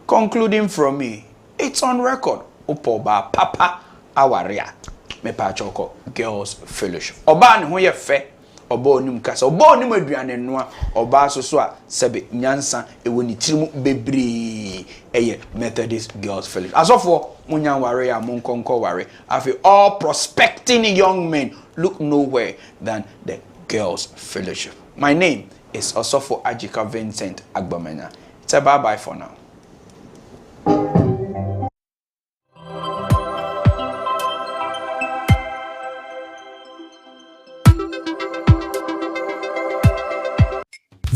Concluding from me, it's on record. Opoba Papa Awaria Mepa Choko Girls Fellowship. Oba ni ho ye fe. Oba onim kasa. Oba onim aduane noa. Oba so a sebe nyansa ewo ni tirimu bebre eye Methodist Girls Fellowship. Asofo munya ware ya munkonko ware. Afi all prospecting young men look nowhere than the Girls Fellowship. My name is Osofo Adzika Vincent Agbamenya. It's a bye-bye for now.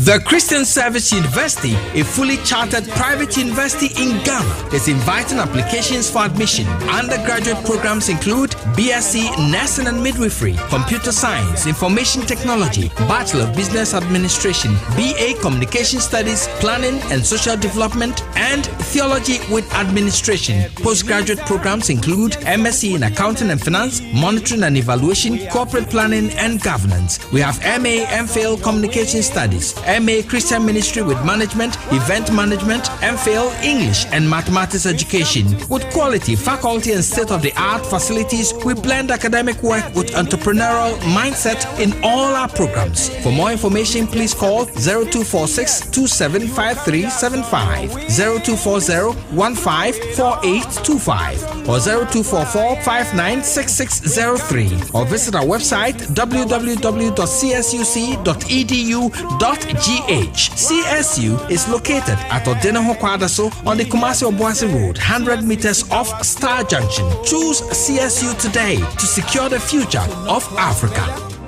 The Christian Service University, a fully chartered private university in Ghana, is inviting applications for admission. Undergraduate programs include BSc Nursing and Midwifery, Computer Science, Information Technology, Bachelor of Business Administration, BA Communication Studies, Planning and Social Development, and Theology with Administration. Postgraduate programs include MSc in Accounting and Finance, Monitoring and Evaluation, Corporate Planning and Governance. We have MA MPhil Communication Studies, MA Christian Ministry with Management, Event Management, MPhil English and Mathematics Education. With quality, faculty and state-of-the-art facilities, we blend academic work with entrepreneurial mindset in all our programs. For more information, please call 0246 275375, 0240 154825, or 0244 596603, or visit our website www.csuc.edu.gh. CSU is located at Odenaho Kwadaso on the Kumasi-Obuasi Road, 100 meters off Star Junction. Choose CSU today to secure the future of Africa.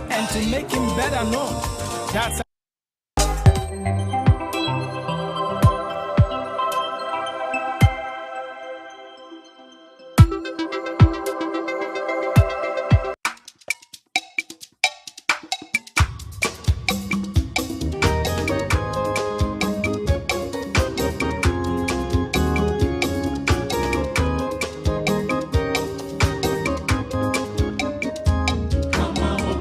And to make him better known. That's Come on,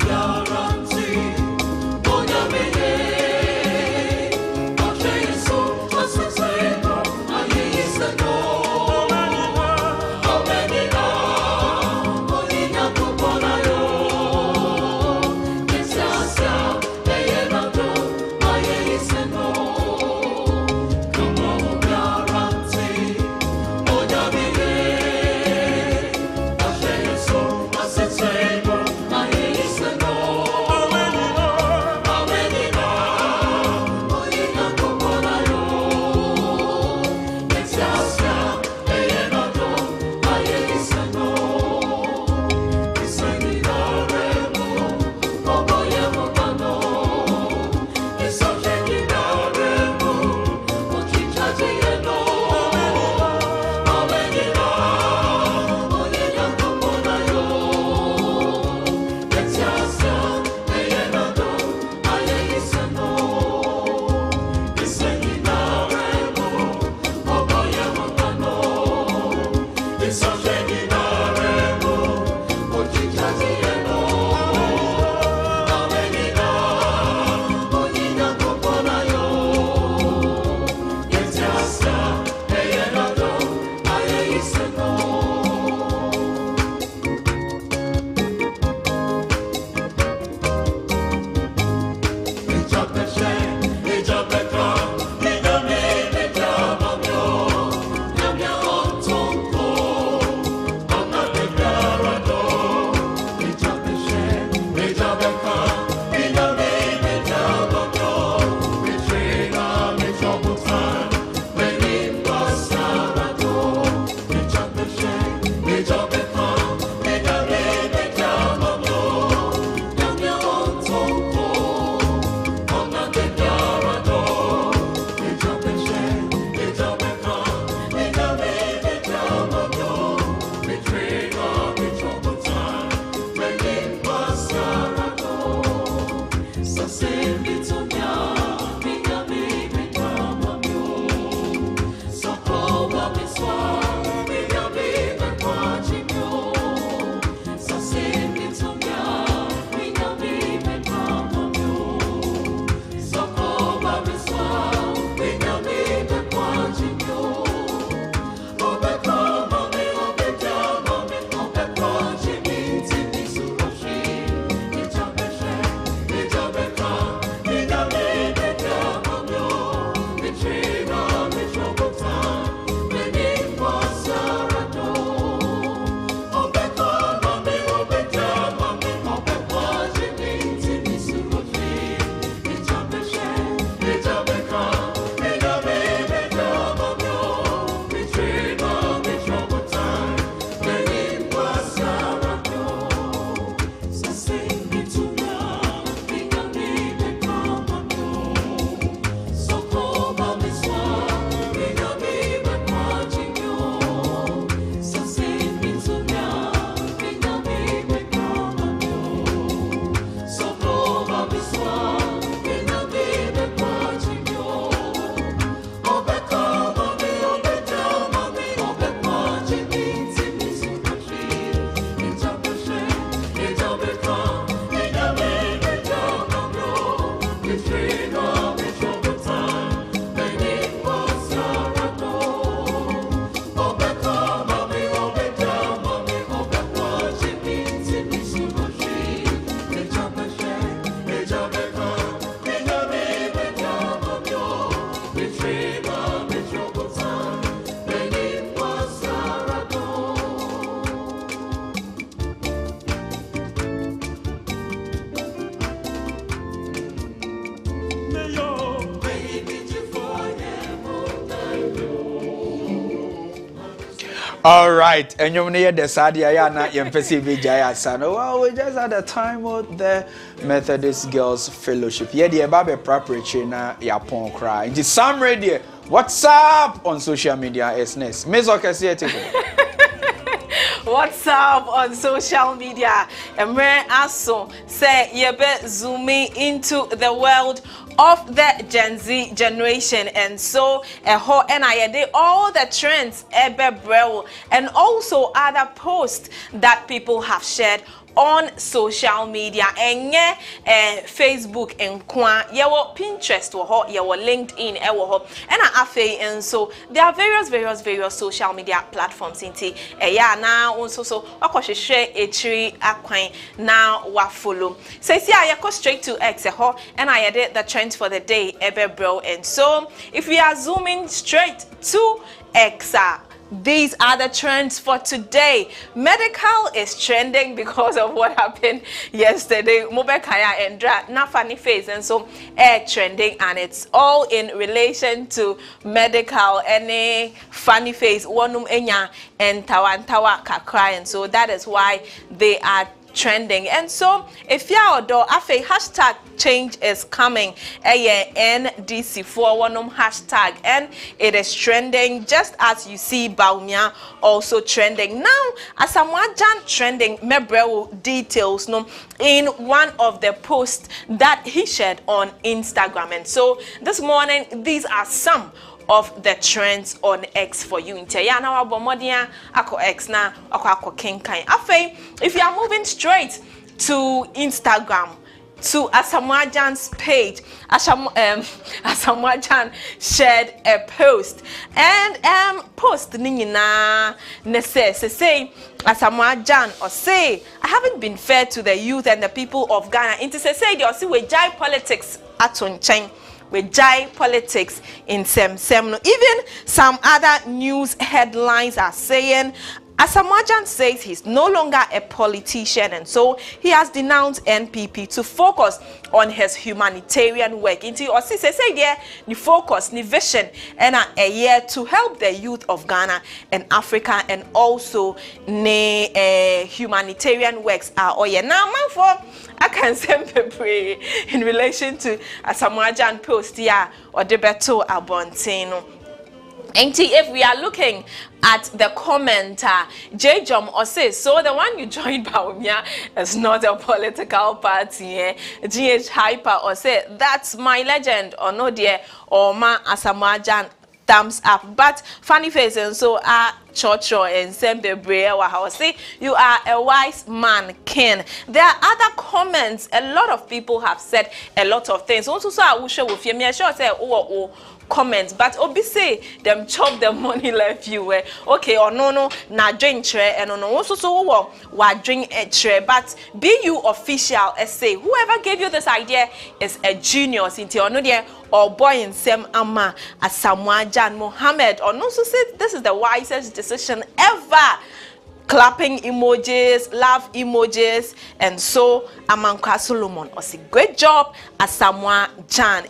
All right, and you near the Sadia na yempesi Jaya Sano. Well, we just had a time with the Methodist Girls Fellowship. Yeah, the Babe preparatory na yapon cry. The Sam Radio. What's up on social media? Is next. Miss Okasiete. What's up on social media? Emre Aso say yebe zooming into the world of the Gen Z generation, and so all the trends and also other posts that people have shared on social media and Facebook and yawo Pinterest wo yawo LinkedIn wo and afi, and so there are various social media platforms inti now also so share a akwan now wa follow say I go straight to X and I did the trends for the day and so if we are zooming straight to X, these are the trends for today. Medical is trending because of what happened yesterday. Mobekaya and na funny face, and so trending, and it's all in relation to medical. Any funny face, wanum enya and tawa kakra, and so that is why they are trending. And so if you are hashtag change is coming NDC4 hashtag, and it is trending just as you see Baumia also trending now as Jan trending Mebrew details in one of the posts that he shared on Instagram. And so this morning these are some of the trends on X for you. If you are moving straight to Instagram, to Asamoahjan's page, Asamoahjan shared a post, and post ningina say Asamoahjan or say I haven't been fair to the youth and the people of Ghana. Into say they also we jai politics at on chain. We jai politics in sem. Even some other news headlines are saying Asamoah says he's no longer a politician, and so he has denounced NPP to focus on his humanitarian work. Into or say there the focus, the vision, and a year to help the youth of Ghana and Africa, and also ne humanitarian works are now man for I can pray in relation to Asamoah post here or the Beto Abontino. If we are looking at the commenter, J. Jom or says, so the one you joined Baumia is not a political party. GH Hyper or say, that's my legend, or no dear, or ma Asamoah thumbs up. But funny face, and so Chocho and Sembe Brewa say you are a wise man, Ken. There are other comments. A lot of people have said a lot of things. Also, so I will show with you. Me sure say comments, but obi say them chop the money left you okay or no na drink tre and no also so what drink a tre, but be you official say whoever gave you this idea is a genius into no there or boy in Sem Ama Asamoah Mohammed or no so say this is the wisest decision ever. Clapping emojis, love emojis, and so Amanka Solomon was a great job, Asamoah.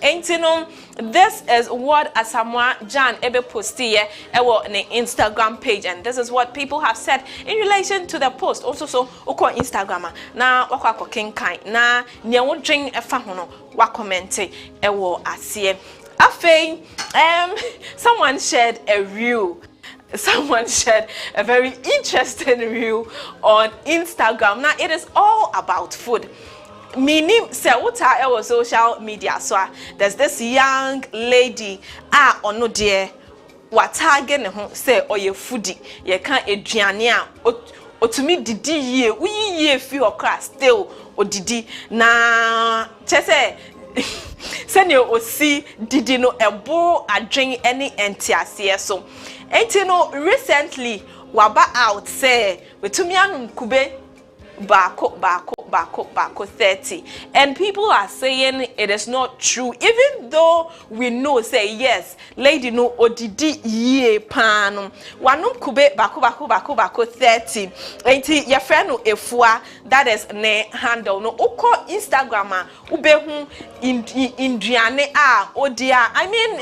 Ain't you know, this is what Asamoah ebe posted here on the Instagram page, and this is what people have said in relation to the post. Also, so uko Instagram na wako king kind na nyewo drink efahono wa commente ewo asie. Afei, someone shared a reel. Someone shared a very interesting reel on Instagram. Now it is all about food. Meaning, say what our social media. So there's this young lady. Or no dear, what target say or you foodie. You can't eduania or to me didi ye we ye feel class still or didi na chese. Send you see didi no a bowl a drink any NTRCS so. And you know, recently, waba out say, with Tumian Kube, bako 30. And people are saying it is not true, even though we know, say, yes, lady no odidi ye pan. Wanum Kube, bako 30. And your friend no efua, that is ne handle. No, oko Instagram, ubehu Indiane oh dear. I mean,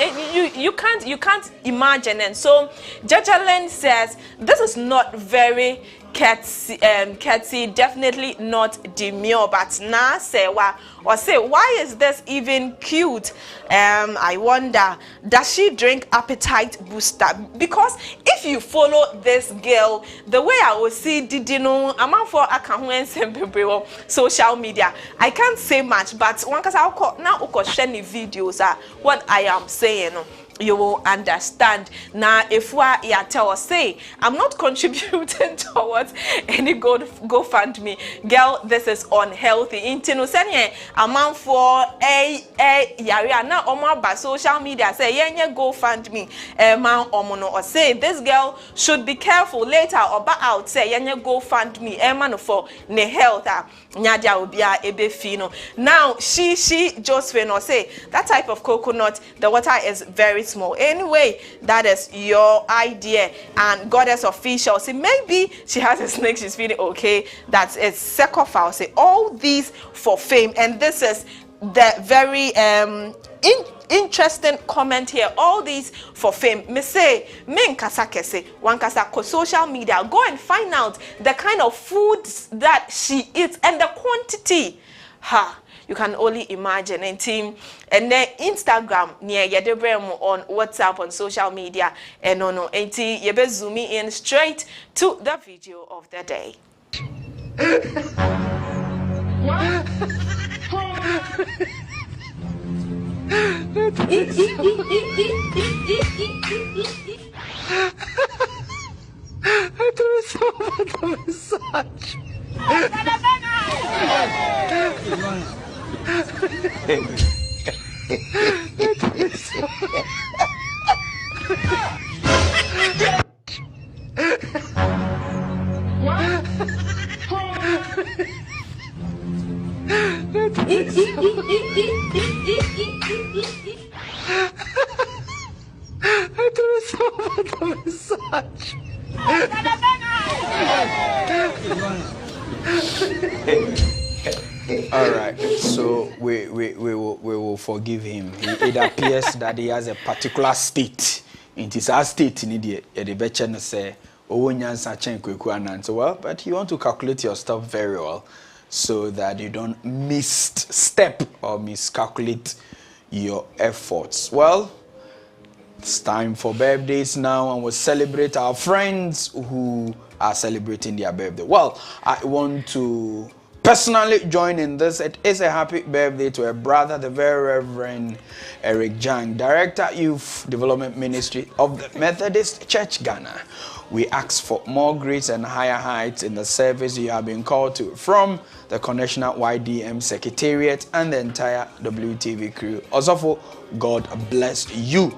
you can't imagine. And so, Jajalen says, this is not very Kezzy, definitely not demure, but now say why is this even cute? I wonder, does she drink appetite booster? Because if you follow this girl, the way I will see Didino, I'm for a social media. I can't say much, but one cause I'll now share videos what I am saying. You will understand. Now, if we are tell us, say, I'm not contributing towards any GoFundMe. Girl, this is unhealthy. Intino senye amount for a yari na omo ba social media say yenye GoFundMe man omono or say this girl should be careful later or ba out say yenye GoFundMe man for ne health nyadia obia ebe fino. Now she Josephine or say that type of coconut, the water is very small. Anyway, that is your idea. And Goddess Official say maybe she has a snake, she's feeling okay. That's a sacrifice. Say all these for fame. And this is the very interesting comment here. All these for fame. Me say, men kasa kese, one kasa ko social media. Go and find out the kind of foods that she eats and the quantity. You can only imagine. And then Instagram near Yadebremo on WhatsApp on social media and no and you be zooming in straight to the video of the day. I do so much massage. I do so much massage. All right, so we will forgive him. It appears that he has a particular state. In his state, in the better say, well, but you want to calculate your stuff very well, so that you don't misstep or miscalculate your efforts. Well, it's time for birthdays now, and we'll celebrate our friends who are celebrating their birthday. Well, I want to personally join in this. It is a happy birthday to a brother, the very Reverend Eric Jang, Director Youth Development Ministry of the Methodist Church Ghana. We ask for more grace and higher heights in the service you have been called to from the Connectional YDM Secretariat and the entire WTV crew. Also, God bless you.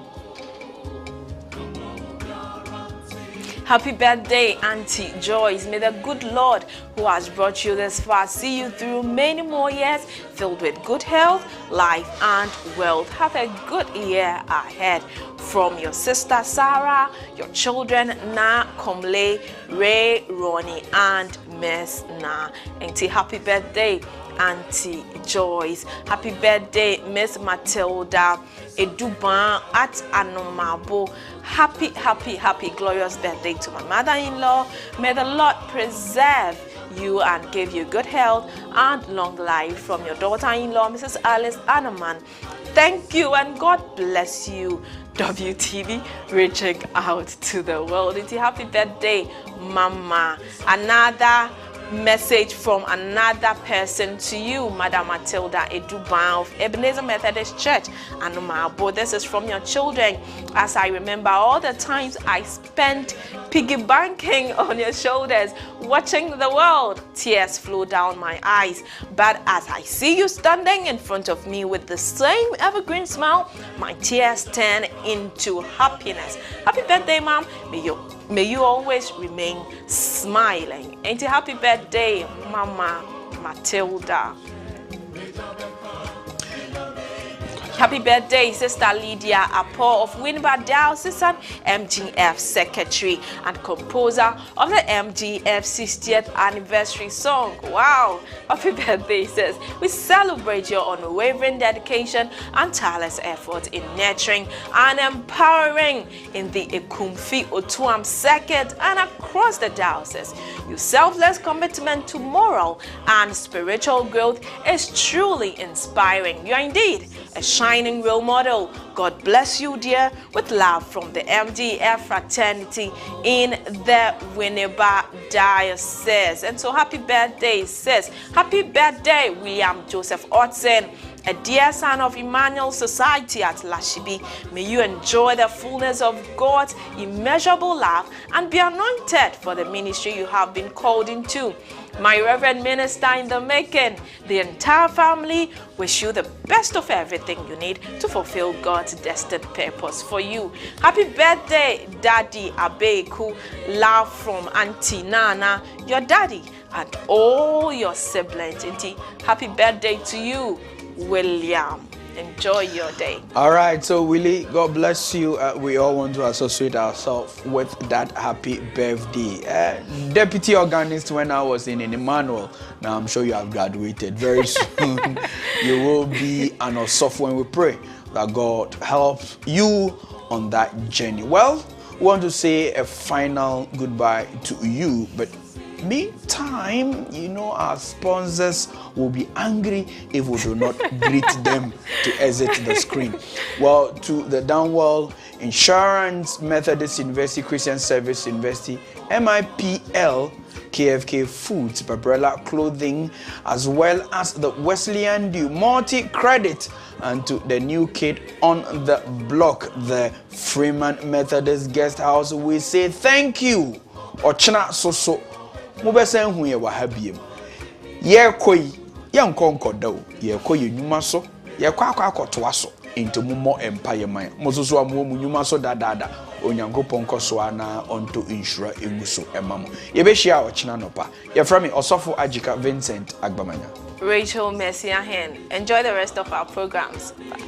Happy birthday, Auntie Joyce. May the good Lord who has brought you this far see you through many more years filled with good health, life, and wealth. Have a good year ahead. From your sister Sarah, your children Na, Komle, Ray, Ronnie, and Miss Na. Auntie, happy birthday, Auntie Joyce. Happy birthday, Miss Matilda Eduban at Anomabo. Happy, glorious birthday to my mother-in-law. May the Lord preserve you and give you good health and long life. From your daughter-in-law, Mrs. Alice Anaman. Thank you and God bless you. WTV reaching out to the world. It's a happy birthday, Mama. Another message from another person to you, Madam Matilda Eduban of Ebenezer Methodist Church, Anumabo. This is from your children. As I remember all the times I spent piggy banking on your shoulders, watching the world, tears flow down my eyes. But as I see you standing in front of me with the same evergreen smile, my tears turn into happiness. Happy birthday, Mom. May you always remain smiling. Ain't it happy birthday, Mama Matilda. Happy birthday, Sister Lydia Apo of Winneba Diocesan, MGF Secretary and composer of the MGF 60th anniversary song. Wow, happy birthday, sis. We celebrate your unwavering dedication and tireless effort in nurturing and empowering in the Ekumfi Otuam Circuit and across the diocese. Your selfless commitment to moral and spiritual growth is truly inspiring. You are indeed a shining role model. God bless you, dear, with love from the MGF fraternity in the Winneba Diocese. And so happy birthday, sis. Happy birthday, William Joseph Otsen, a dear son of Emmanuel Society at 𝗟𝗡𝗡. May you enjoy the fullness of God's immeasurable love and be anointed for the ministry you have been called into. My Reverend Minister in the making, the entire family wish you the best of everything you need to fulfill God's destined purpose for you. Happy birthday, Daddy Abeku. Love from Auntie Nana, your daddy, and all your siblings. Happy birthday to you, William. Enjoy your day. All right, so Willie, God bless you. We all want to associate ourselves with that happy birthday. Deputy organist when I was in Emmanuel. Now I'm sure you have graduated very soon. You will be an osoph when we pray that God helps you on that journey. Well, we want to say a final goodbye to you, but meantime, you know, our sponsors will be angry if we do not greet them to exit the screen. Well, to the Downwell Insurance, Methodist University, Christian Service University, MIPL, KFK Foods, Barbarella Clothing, as well as the Wesleyan Dew Multi-Credit, and to the new kid on the block, the Freeman Methodist Guest House, we say thank you. Ochna Soso. Mubesen hu ye wa habiem ye koyi ye nkonko dawo ye koyi nyuma so ye kwakwa akotoa so into mumo empire man mososo amu nyuma so dadada onyankopon koso ana onto insura emuso emamo ye be hia ochina nopa ye from me osofo Adzika Vincent Agbamanya Rachel Mercy Arhin. Enjoy the rest of our programs. Bye.